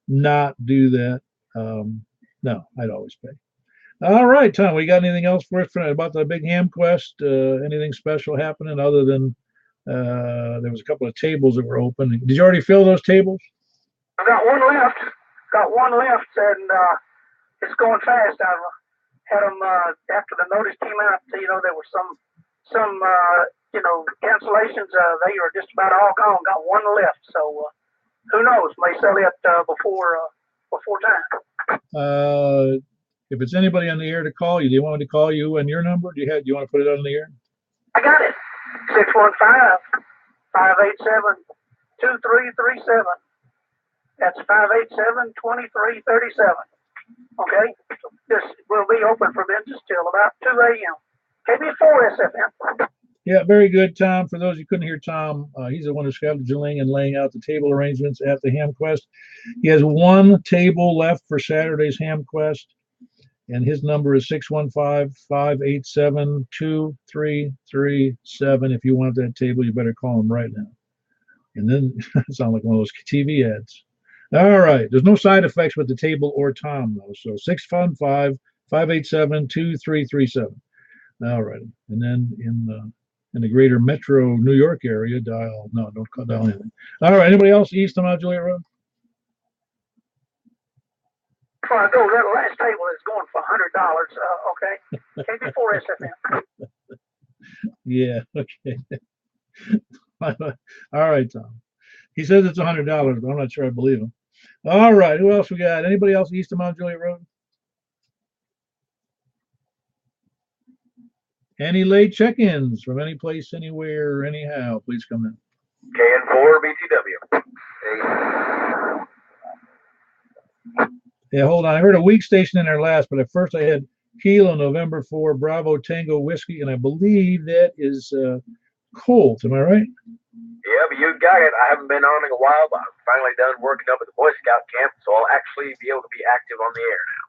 not do that. No, I'd always pay. All right, Tom, we got anything else for us about the big HamQuest? Anything special happening other than there was a couple of tables that were open? Did you already fill those tables? I got one left. And it's going fast. I've had them after the notice came out. There were some cancellations. They are just about all gone. Got one left. So who knows? May sell it before time. If it's anybody on the air to call you, do you want me to call you and your number? Do you want to put it on the air? I got it. 615-587-2337. That's 587-2337. Okay? This will be open for business till about 2 a.m. KB4 SFN. Yeah, very good, Tom. For those who couldn't hear Tom, he's the one who's scheduling and laying out the table arrangements at the HamQuest. He has one table left for Saturday's HamQuest, and his number is 615-587-2337. If you want that table, you better call him right now. And then it sounds like one of those TV ads. All right. There's no side effects with the table or Tom, though. So 615-587-2337. All right. And then in the greater metro New York area, don't dial anything. All right. Anybody else east of Mount Juliet Road? Before I go, that last table is going for $100. Okay. KB4 SFN. Yeah. Okay. All right, Tom. He says it's $100, but I'm not sure I believe him. All right. Who else we got? Anybody else east of Mount Juliet Road? Any late check-ins from any place, anywhere, anyhow? Please come in. KN4 BTW. Yeah, hold on. I heard a weak station in there last, but at first I had Kilo November 4 Bravo Tango Whiskey, and I believe that is Colt. Am I right? Yeah, but you got it. I haven't been on in a while, but I'm finally done working up at the Boy Scout camp, so I'll actually be able to be active on the air now.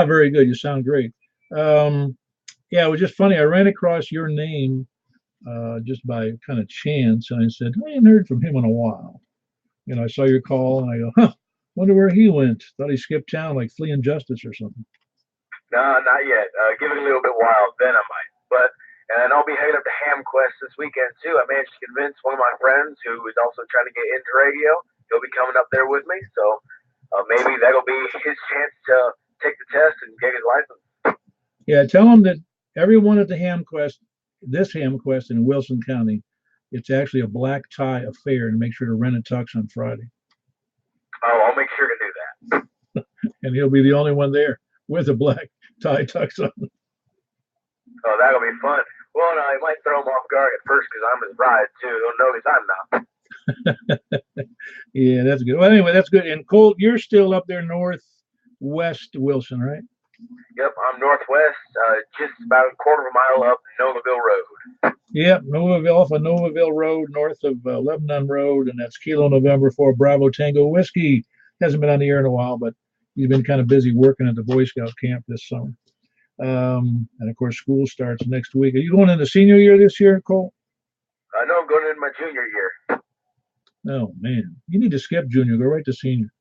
Ah, very good. You sound great. Yeah, it was just funny. I ran across your name just by kind of chance, and I said, I haven't heard from him in a while. I saw your call, and I go, huh, Wonder where he went. Thought he skipped town like fleeing justice or something. No, not yet. Give it a little bit while, then I might. And I'll be heading up to HamQuest this weekend too. I managed to convince one of my friends who is also trying to get into radio. He'll be coming up there with me, so maybe that'll be his chance to take the test and get his license. Yeah, tell him that everyone at the this HamQuest in Wilson County, it's actually a black tie affair, and make sure to rent a tux on Friday. Oh, I'll make sure to do that. And he'll be the only one there with a black tie tux on. Oh, that'll be fun. Well, no, it might throw him off guard at first because I'm his bride too. He'll notice I'm not. Yeah, that's good. Well, anyway, that's good. And Colt, you're still up there northwest Wilson, right? Yep, I'm northwest, just about a quarter of a mile up Novaville Road. Yep, off of Novaville Road, north of Lebanon Road, and that's Kilo November 4 Bravo Tango Whiskey. Hasn't been on the air in a while, but he's been kind of busy working at the Boy Scout camp this summer. And of course, school starts next week. Are you going into senior year this year, Cole? I know I'm going into my junior year. Oh, man. You need to skip junior. Go right to senior.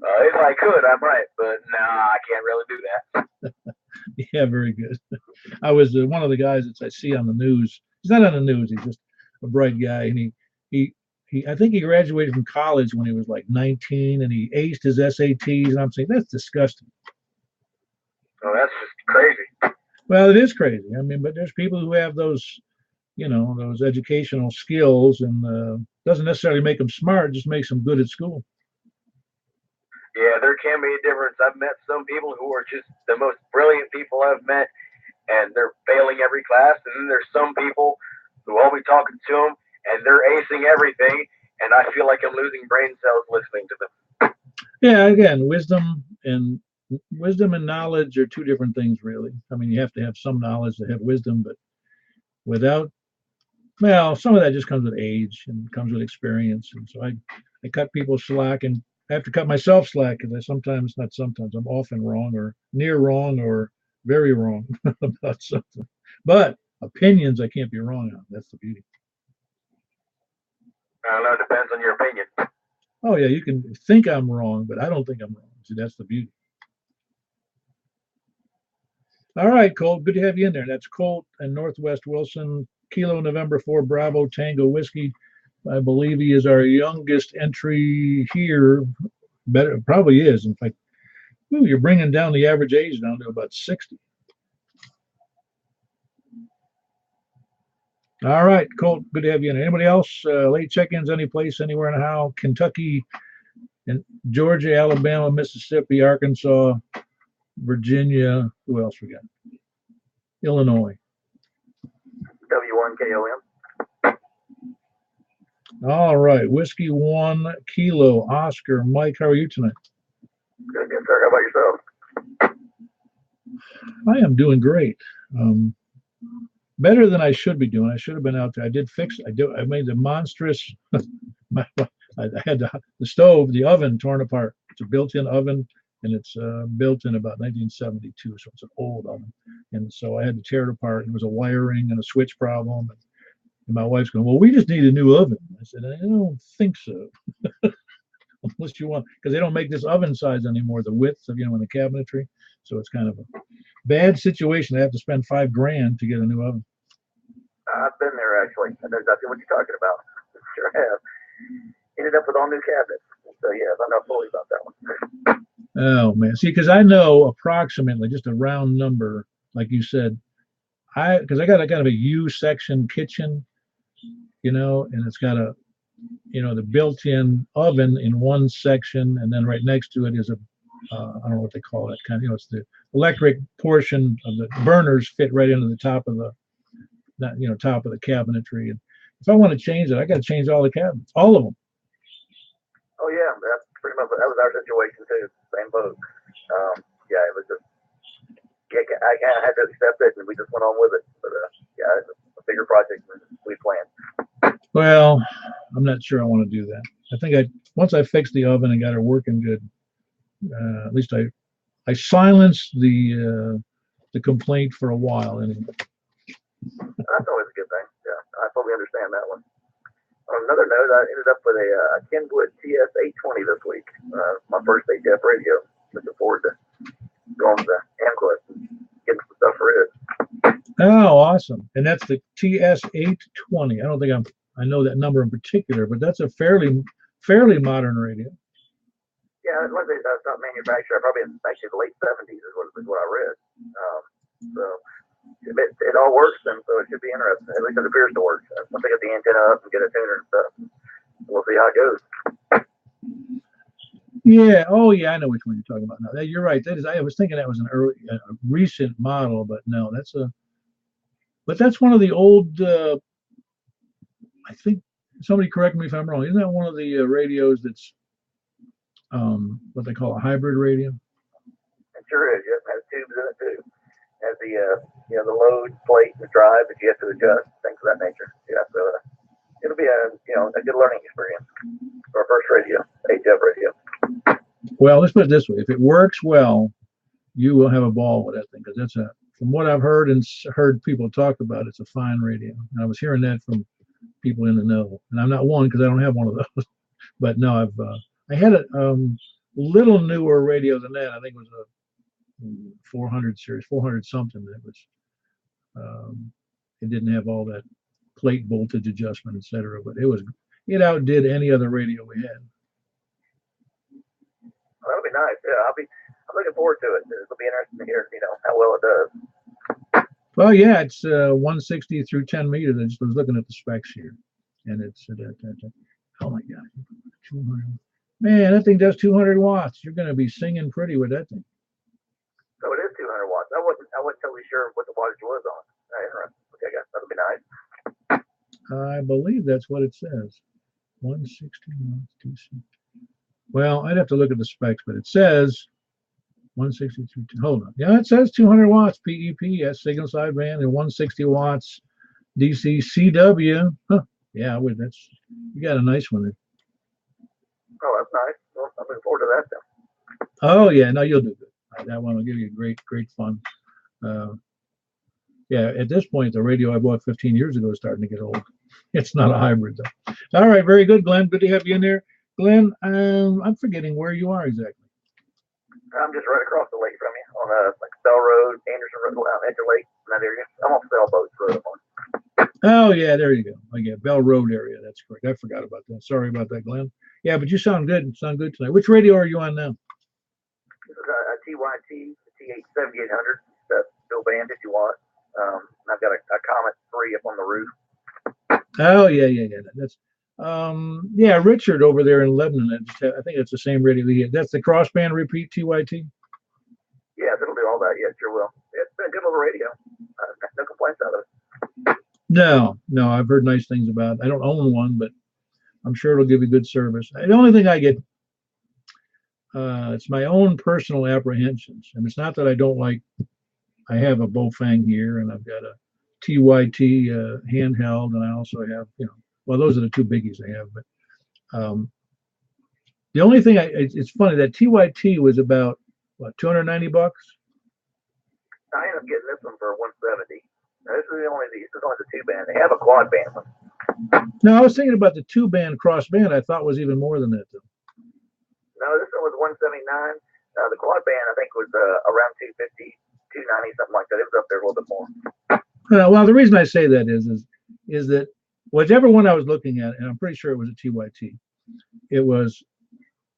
If I could, I might, but nah, I can't really do that. Yeah, very good. I was one of the guys that I see on the news. He's not on the news. He's just a bright guy. And he I think he graduated from college when he was like 19, and he aced his SATs. And I'm saying, that's disgusting. Oh, that's just crazy. Well, it is crazy. I mean, but there's people who have those, those educational skills, and doesn't necessarily make them smart, just makes them good at school. Yeah, there can be a difference. I've met some people who are just the most brilliant people I've met, and they're failing every class. And then there's some people who I'll be talking to them, and they're acing everything, and I feel like I'm losing brain cells listening to them. Yeah, again, wisdom and knowledge are two different things, really. I mean, you have to have some knowledge to have wisdom, but some of that just comes with age and comes with experience. And so I cut people slack, and I have to cut myself slack because I'm often wrong or near wrong or very wrong about something. But opinions I can't be wrong on. That's the beauty. I don't know. It depends on your opinion. Oh, yeah, you can think I'm wrong, but I don't think I'm wrong. See, that's the beauty. All right, Colt, good to have you in there. That's Colt and Northwest Wilson, Kilo November 4 Bravo Tango Whiskey. I believe he is our youngest entry here. Probably is. In fact, you're bringing down the average age down to about 60. All right, Colt, good to have you in. Anybody else? Late check-ins any place, anywhere in how? Kentucky, and Georgia, Alabama, Mississippi, Arkansas, Virginia. Who else we got? Illinois. W1KOM. All right, Whiskey 1 Kilo. Oscar, Mike, how are you tonight? Good, sir. How about yourself? I am doing great. Better than I should be doing. I should have been out there. I made the monstrous. I had the stove, the oven torn apart. It's a built-in oven, and it's built in about 1972, so it's an old oven. And so I had to tear it apart. And there was a wiring and a switch problem. And my wife's going, well, we just need a new oven. I said, I don't think so. Unless you want, because they don't make this oven size anymore, the width of, in the cabinetry. So it's kind of a bad situation. I have to spend $5,000 to get a new oven. I've been there, actually. I know exactly what you're talking about. Sure have. Ended up with all new cabinets. So, yes, I know fully about that one. Oh, man. See, because I know approximately, just a round number, like you said, because I got a kind of a U-section kitchen, and it's got the built-in oven in one section, and then right next to it is I don't know what they call it, it's the electric portion of the burners fit right into the top of the cabinetry. And if I want to change it, I got to change all the cabinets, all of them. Oh yeah, that's pretty much that was our situation too. Same boat. Yeah, it was just I had to accept it, and we just went on with it. But yeah, it's a bigger project than we planned. Well, I'm not sure I want to do that. I think once I fixed the oven and got her working good, at least I silenced the complaint for a while anyway. That's always a good thing. Yeah, I fully understand that one. On another note, I ended up with a Kenwood TS820 this week. My first HF radio. Looking forward to going to the Amquist and getting some stuff for it. Oh, awesome. And that's the TS820. I don't think I know that number in particular, but that's a fairly modern radio. Yeah, it was not manufactured. Probably in actually the late 70s is what I read. So it all works, and so it should be interesting. At least it appears to work. Once I get the antenna up and get a tuner and stuff, we'll see how it goes. Yeah. Oh, yeah. I know which one you're talking about now. You're right. That is. I was thinking that was a recent model, but no, that's one of the old. I think somebody correct me if I'm wrong. Isn't that one of the radios that's what they call a hybrid radio? It sure is. It has tubes in it too. Has the the load plate and the drive that you have to adjust, things of that nature. Yeah, so it'll be a good learning experience for our first radio, HF radio. Well, let's put it this way: if it works well, you will have a ball with that thing, because from what I've heard and heard people talk about, it's a fine radio. And I was hearing that from people in the know, and I'm not one because I don't have one of those. But no, I had a little newer radio than that. I think it was a 400 series, 400 something. That was it didn't have all that plate voltage adjustment, etc. But it outdid any other radio we had. Well, that'll be nice. Yeah, I'm looking forward to it. It'll be interesting to hear how well it does. Well, yeah, it's 160 through 10 meters. I just was looking at the specs here, and it's oh my God, 200. Man, that thing does 200 watts. You're going to be singing pretty with that thing. So it is 200 watts. I wasn't totally sure what the wattage was on. Interesting. Okay, I guess that'll be nice. I believe that's what it says. 160 watts, 260. Well, I'd have to look at the specs, but it says 160 through 10. Hold on. Yeah, it says 200 watts PEP, yes, signal sideband, and 160 watts DC CW. Huh. Yeah, you got a nice one there. Oh, that's nice. Well, I'm looking forward to that then. Oh yeah, no, you'll do good. That one will give you great fun. Yeah, at this point, the radio I bought 15 years ago is starting to get old. It's not a hybrid though. All right, very good, Glenn. Good to have you in there. Glenn, I'm forgetting where you are exactly. I'm just right across the lake from you on like Bell Road, Anderson Road, Edger Lake, that area. I'm on Sailboats Road. Oh yeah, there you go. Oh, yeah, Bell Road area. That's correct. I forgot about that. Sorry about that, Glenn. Yeah, but you sound good. You sound good tonight. Which radio are you on now? This is a TYT, TH7800. That's still band if you want. I've got a Comet 3 up on the roof. Oh yeah. That's yeah, Richard over there in Lebanon. I think it's the same radio he had. That's the crossband repeat TYT. Yeah, it'll do all that. Yeah, it sure will. It's been a good little radio. No complaints out of it. No, I've heard nice things about it. I don't own one, but I'm sure it'll give you good service. The only thing I get, it's my own personal apprehensions, and it's not that I don't like. I have a Bofang here, and I've got a TYT handheld, and I also have, well, those are the two biggies I have. But the only thing it's funny that TYT was about what, $290? I ended up getting this one for $170. Now, this is only the 2-band. They have a quad band one. No, I was thinking about the 2-band crossband. I thought was even more than that, though. No, this one was $179. The quad band, I think, was around $250, $290, something like that. It was up there a little bit more. Well, the reason I say that is that whichever one I was looking at, and I'm pretty sure it was a TYT, it was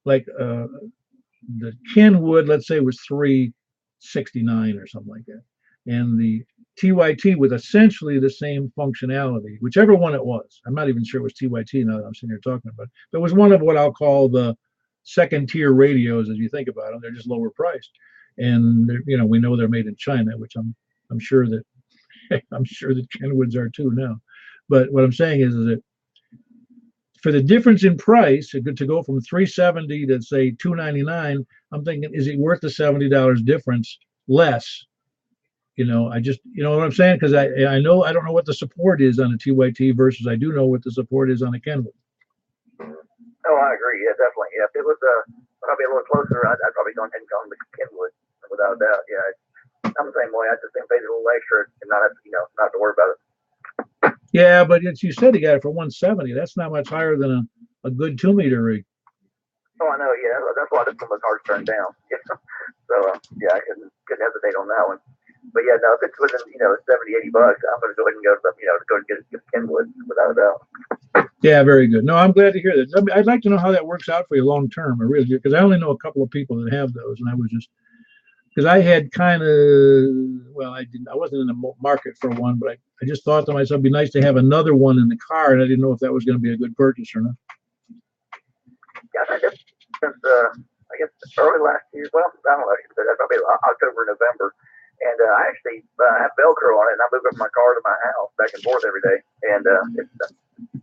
like the Kenwood, let's say, was $369 or something like that, and the TYT with essentially the same functionality, whichever one it was. I'm not even sure it was TYT now that I'm sitting here talking about it. But it was one of what I'll call the second tier radios, as you think about them. They're just lower priced, and we know they're made in China, which I'm sure that Kenwoods are too now. But what I'm saying is that for the difference in price, to go from $370 to say $299, I'm thinking, is it worth the $70 difference less? I just, what I'm saying? Because I know, I don't know what the support is on a TYT versus I do know what the support is on a Kenwood. Oh, I agree. Yeah, definitely. Yeah, if it was probably a little closer, I'd probably gone ahead and gone with Kenwood without a doubt. Yeah, I'm the same way. I just think pay a little extra and not have to worry about it. Yeah, but you said he got it for 170. That's not much higher than a good 2-meter rig. Oh, I know. Yeah, that's why this one was hard to turn down. So yeah, I couldn't hesitate on that one. But yeah, no, if it's within $70-80, I'm going to go ahead and go and get a Kenwood without a doubt. Yeah, very good. No, I'm glad to hear that. I mean, I'd like to know how that works out for you long term. I really do, because I only know a couple of people that have those, and I was just because I had kind of I wasn't in the market for one, but I just thought to myself, it'd be nice to have another one in the car, and I didn't know if that was going to be a good purchase or not. Yeah, I guess since I guess early last year. Well, I don't know. Probably October, November. And I actually have Velcro on it, and I move up my car to my house back and forth every day. And it's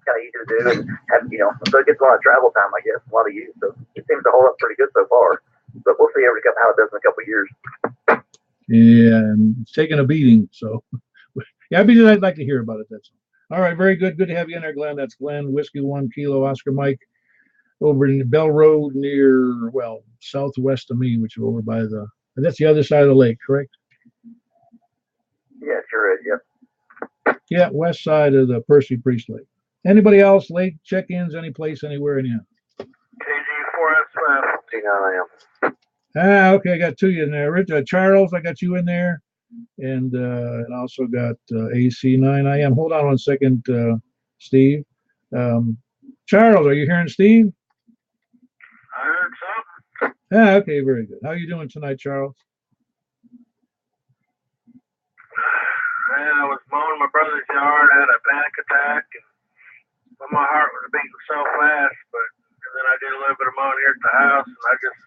kind of easy to do, and so it gets a lot of travel time, I guess, a lot of use. So it seems to hold up pretty good so far. But we'll see how it does in a couple of years. Yeah, and it's taking a beating. So yeah, I'd like to hear about it. That's all right. Very good. Good to have you in there, Glenn. That's Glenn, Whiskey 1 Kilo Oscar Mike, over in Bell Road near southwest of me, which is over by that's the other side of the lake, correct? Yeah, sure is. Yep. Yeah, west side of the Percy Priest Lake. Anybody else? Lake check-ins? Any place, anywhere? Anyhow. KG4S 59 Ah, okay. I got two in there. Charles, I got you in there, and also got AC9IM. Hold on 1 second, Steve. Charles, are you hearing Steve? I heard something. Ah, okay, very good. How are you doing tonight, Charles? I was mowing my brother's yard, had a panic attack, and my heart was beating so fast. And then I did a little bit of mowing here at the house, and I just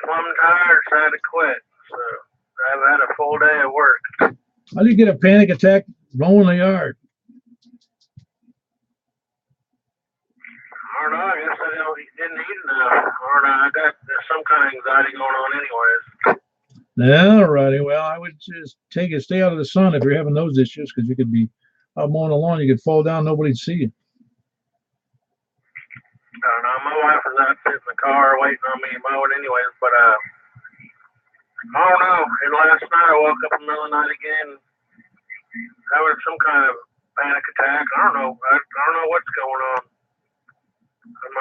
plumb tired, decided to quit. So I've had a full day of work. How do you get a panic attack mowing the yard? I don't know. I guess I didn't eat enough. Or I got some kind of anxiety going on, anyways. All righty. Well, I would just stay out of the sun if you're having those issues, because you could be out mowing the lawn, you could fall down, nobody'd see you. I don't know. My wife was out sitting in the car waiting on me mowing, anyways. But I don't know. And last night I woke up in the middle of the night again, having some kind of panic attack. I don't know. I don't know what's going on.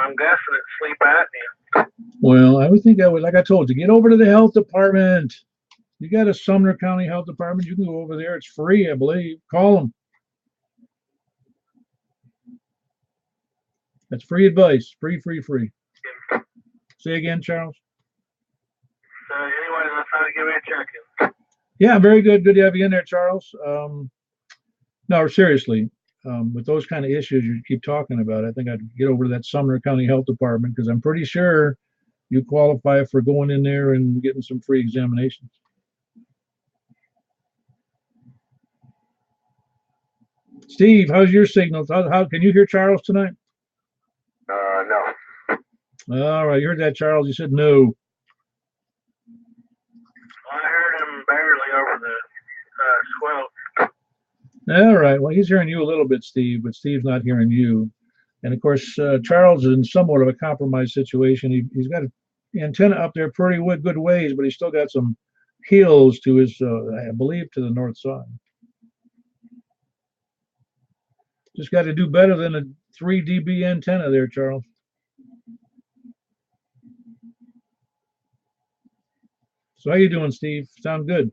I'm guessing it's sleep apnea. Well, I would think like I told you, get over to the health department. You got a Sumner County Health Department. You can go over there. It's free, I believe. Call them. That's free advice. Free. Say again, Charles. Anyways, I thought I'd give you a check-in. Yeah, very good. Good to have you in there, Charles. No, seriously. With those kind of issues you keep talking about, I think I'd get over to that Sumner County Health Department, because I'm pretty sure you qualify for going in there and getting some free examinations. Steve, how's your signal? How can you hear Charles tonight? No. All right, you heard that, Charles? You said no. I heard him barely over the squelch. All right. Well, he's hearing you a little bit, Steve, but Steve's not hearing you. And of course, Charles is in somewhat of a compromised situation. He's got an antenna up there pretty good ways, but he's still got some hills to his, I believe, to the north side. Just got to do better than a 3 dB antenna there, Charles. So how you doing, Steve? Sound good?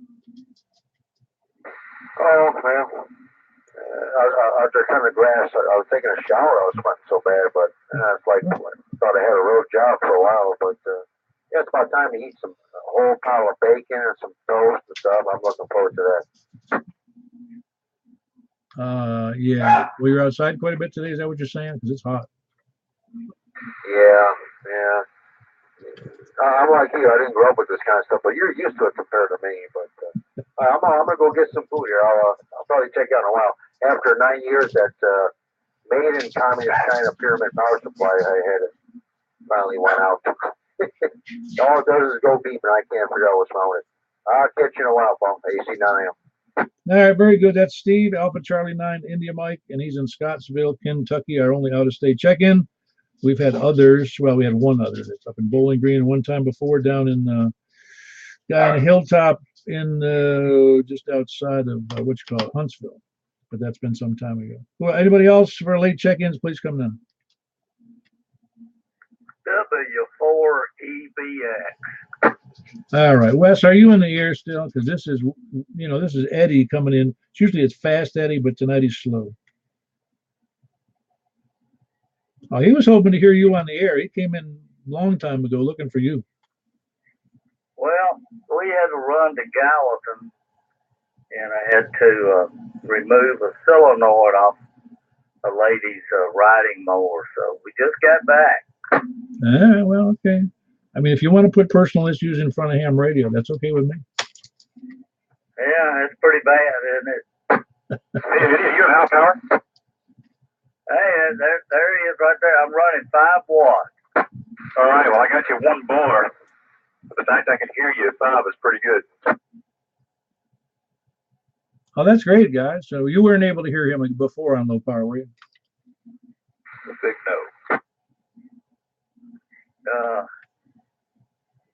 Oh, well. I was just on the grass. I was taking a shower. I was sweating so bad, but it's like thought I had a road job for a while. But yeah, it's about time to eat a whole pile of bacon and some toast and stuff. I'm looking forward to that. Yeah. Well, you're outside quite a bit today. Is that what you're saying? Because it's hot. Yeah. I'm like you. I didn't grow up with this kind of stuff, but you're used to it compared to me. But I'm gonna go get some food here. I'll probably check out in a while. After 9 years at made in communist China pyramid power supply, I had it finally went out. All it does is go beep, and I can't figure out what's wrong with it. I'll catch you in a while, Paul. AC9AM. All right, very good. That's Steve, Alpha Charlie 9, India Mike, and he's in Scottsville, Kentucky, our only out-of-state check-in. We've had others. Well, we had one other that's up in Bowling Green, and one time before down in down a hilltop in just outside of Huntsville. but that's been some time ago. Well, anybody else for late check-ins, please come down. W4EBX. All right, Wes, are you in the air still? Because this is, this is Eddie coming in. Usually it's fast Eddie, but tonight he's slow. Oh, he was hoping to hear you on the air. He came in a long time ago looking for you. Well, we had to run to Gallatin, and I had to remove a solenoid off a lady's riding mower. So we just got back. Well, okay. I mean, if you want to put personal issues in front of ham radio, that's okay with me. Yeah, it's pretty bad, isn't it? Hey, Eddie, you have high power? Hey, there he is right there. I'm running 5 watts. All right, well, I got you 1 bar. But the fact I can hear you at 5 is pretty good. Oh, that's great, guys. So you weren't able to hear him before on low power, were you? A big no.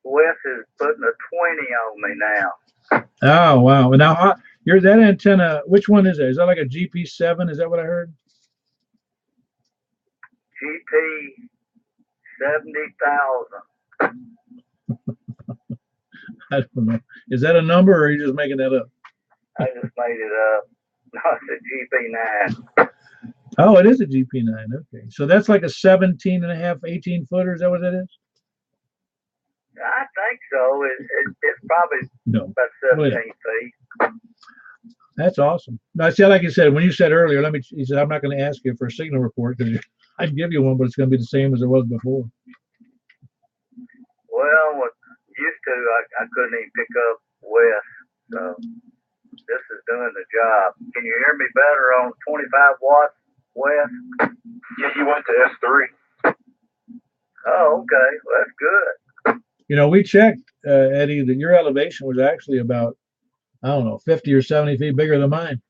Wes is putting a 20 on me now. Oh, wow. Now, you're that antenna, which one is that? Is that like a GP7? Is that what I heard? GP 70,000. I don't know. Is that a number or are you just making that up? I just made it up. No, it's a GP9. Oh, it is a GP9. Okay. So that's like a 17 and a half, 18 footer. Is that what that is? I think so. It's probably about 17 feet. That's awesome. Now, see, like you said, when you said earlier, he said, I'm not going to ask you for a signal report because I'd give you one, but it's going to be the same as it was before. Well, used to, I couldn't even pick up Wes. So this is doing the job. Can you hear me better on 25 watts, Wes? Yeah, you went to S3. Oh, okay. Well, that's good. We checked, Eddie, that your elevation was actually about, I don't know, 50 or 70 feet bigger than mine.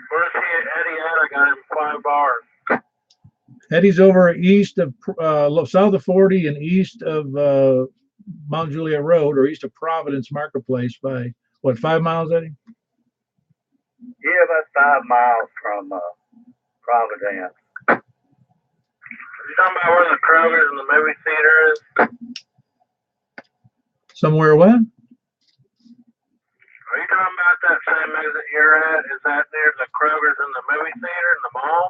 Where's Eddie at? I got him 5 bars. Eddie's over east of, south of 40 and east of Mount Juliet Road, or east of Providence Marketplace by, what, 5 miles, Eddie? Yeah, about 5 miles from Providence. You talking about where the Kroger's and the movie theater is? Somewhere what? Are you talking about that same exit you're at? Is that near the Kroger's and the movie theater and the mall?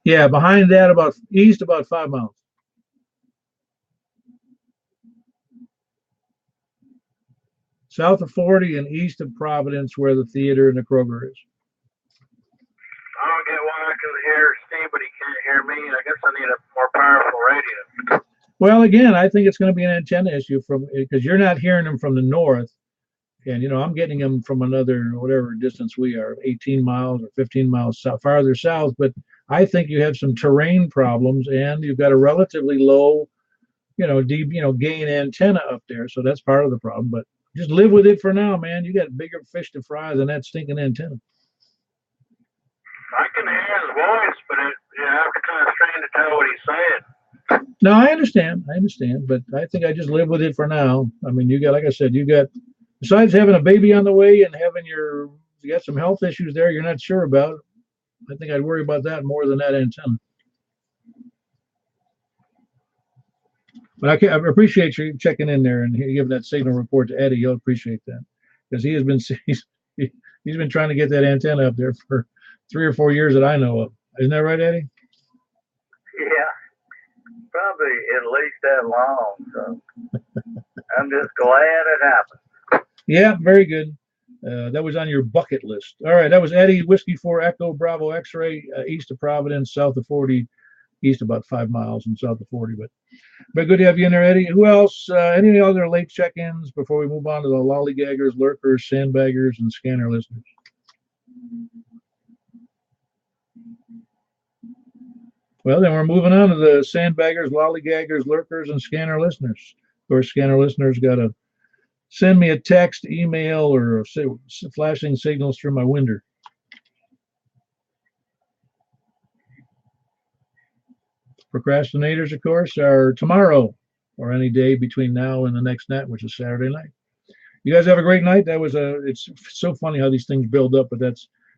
Yeah, behind that, about 5 miles. South of 40 and east of Providence, where the theater and the Kroger is. I don't get why I can hear Steve, but he can't hear me. I guess I need a more powerful radio. Well, again, I think it's going to be an antenna issue because you're not hearing them from the north. And, I'm getting them from another, whatever distance we are, 18 miles or 15 miles farther south. But I think you have some terrain problems and you've got a relatively low, deep, gain antenna up there. So that's part of the problem. But just live with it for now, man. You got bigger fish to fry than that stinking antenna. I can hear his voice, but you have to kind of strain to tell what he's saying. No, I understand. But I think I just live with it for now. I mean, like I said, besides having a baby on the way and you got some health issues there you're not sure about. I think I'd worry about that more than that antenna. But I appreciate you checking in there and giving that signal report to Eddie. You'll appreciate that because he's been trying to get that antenna up there for 3 or 4 years that I know of. Isn't that right, Eddie? Yeah, probably at least that long. So I'm just glad it happened. Yeah, very good. That was on your bucket list. All right, that was Eddie, Whiskey 4 Echo Bravo X-ray, east of Providence, south of 40, east about 5 miles and south of 40. But good to have you in there, Eddie. Who else? Any other late check-ins before we move on to the lollygaggers, lurkers, sandbaggers, and scanner listeners? Well, then we're moving on to the sandbaggers, lollygaggers, lurkers, and scanner listeners. Of course, scanner listeners got to send me a text, email, or flashing signals through my window. Procrastinators, of course, are tomorrow or any day between now and the next net, which is Saturday night. You guys have a great night. It's so funny how these things build up, but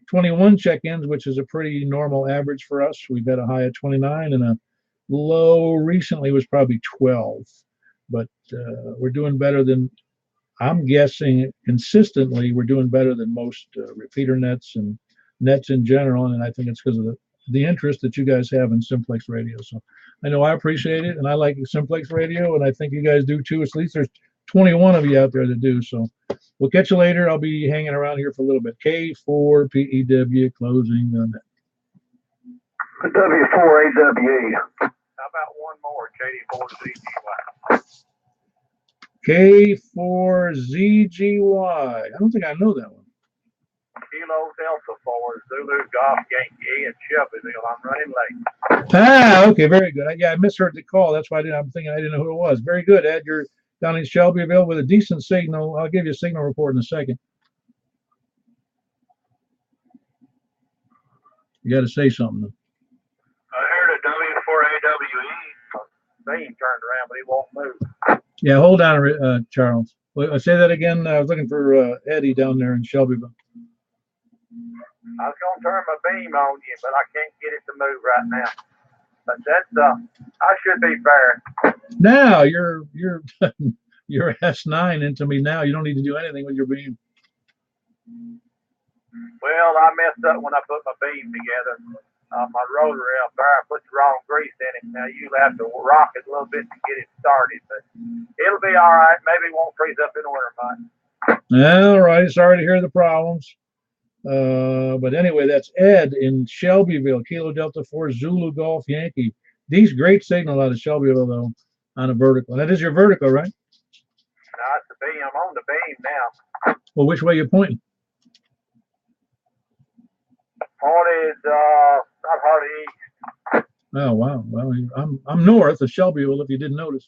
21 check-ins, which is a pretty normal average for us. We've had a high of 29 and a low recently was probably 12. But we're doing better than, I'm guessing consistently, we're doing better than most repeater nets and nets in general. And I think it's because of the interest that you guys have in Simplex Radio. So I know I appreciate it, and I like Simplex Radio, and I think you guys do too. At least there's 21 of you out there that do. So we'll catch you later. I'll be hanging around here for a little bit. K4PEW closing the net. W4AWE. How about one more, KD4ZGY? K4ZGY. I don't think I know that one. Kilo Delta 4, Zulu Golf Yankee in Shelbyville. I'm running late. Ah, okay, very good. I misheard the call. That's why I'm thinking I didn't know who it was. Very good, Ed. You're down in Shelbyville with a decent signal. I'll give you a signal report in a second. You got to say something. I heard a W4AWE. Beam turned around, but he won't move. Yeah, hold on, Charles. Say that again. I was looking for Eddie down there in Shelbyville. I was gonna turn my beam on you, but I can't get it to move right now. But that's I should be fair. Now you're you're S9 into me now. You don't need to do anything with your beam. Well, I messed up when I put my beam together. My rotor out there, I put the wrong grease in it. Now you'll have to rock it a little bit to get it started, but it'll be all right. Maybe it won't freeze up in the winter months. All right. Sorry to hear the problems. But anyway, that's Ed in Shelbyville, Kilo Delta 4 Zulu Golf Yankee. These great signal out of Shelbyville though on a vertical. That is your vertical, right? No, it's the beam. I'm on the beam now. Well, which way you pointing? Pointed not hard east. Oh wow. Well, I'm north of Shelbyville. If you didn't notice.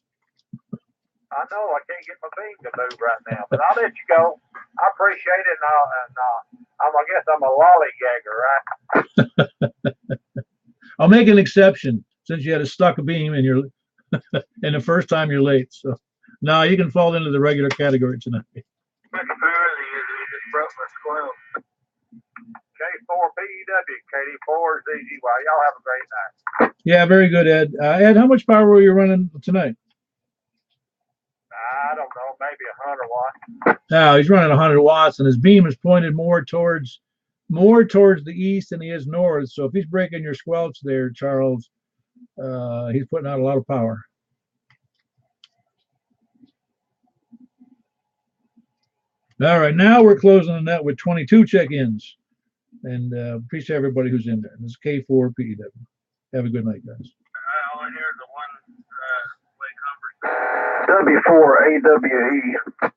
I know I can't get my beam to move right now, but I'll let you go. I appreciate it, and I guess I'm a lollygagger, right? I'll make an exception since you had a stuck beam and you're and the first time you're late. So no, you can fall into the regular category tonight. Apparently, you just broke my squirrel. K4PEW, KD4ZGY. Y'all have a great night. Yeah, very good, Ed. Ed, how much power were you running tonight? I don't know, maybe 100 watts. Now he's running 100 watts, and his beam is pointed more towards the east than he is north. So if he's breaking your squelch there, Charles, he's putting out a lot of power. All right, now we're closing the net with 22 check-ins, and appreciate everybody who's in there. This is K4PEW. Have a good night, guys. All I hear is the one way conversation. W4AWE.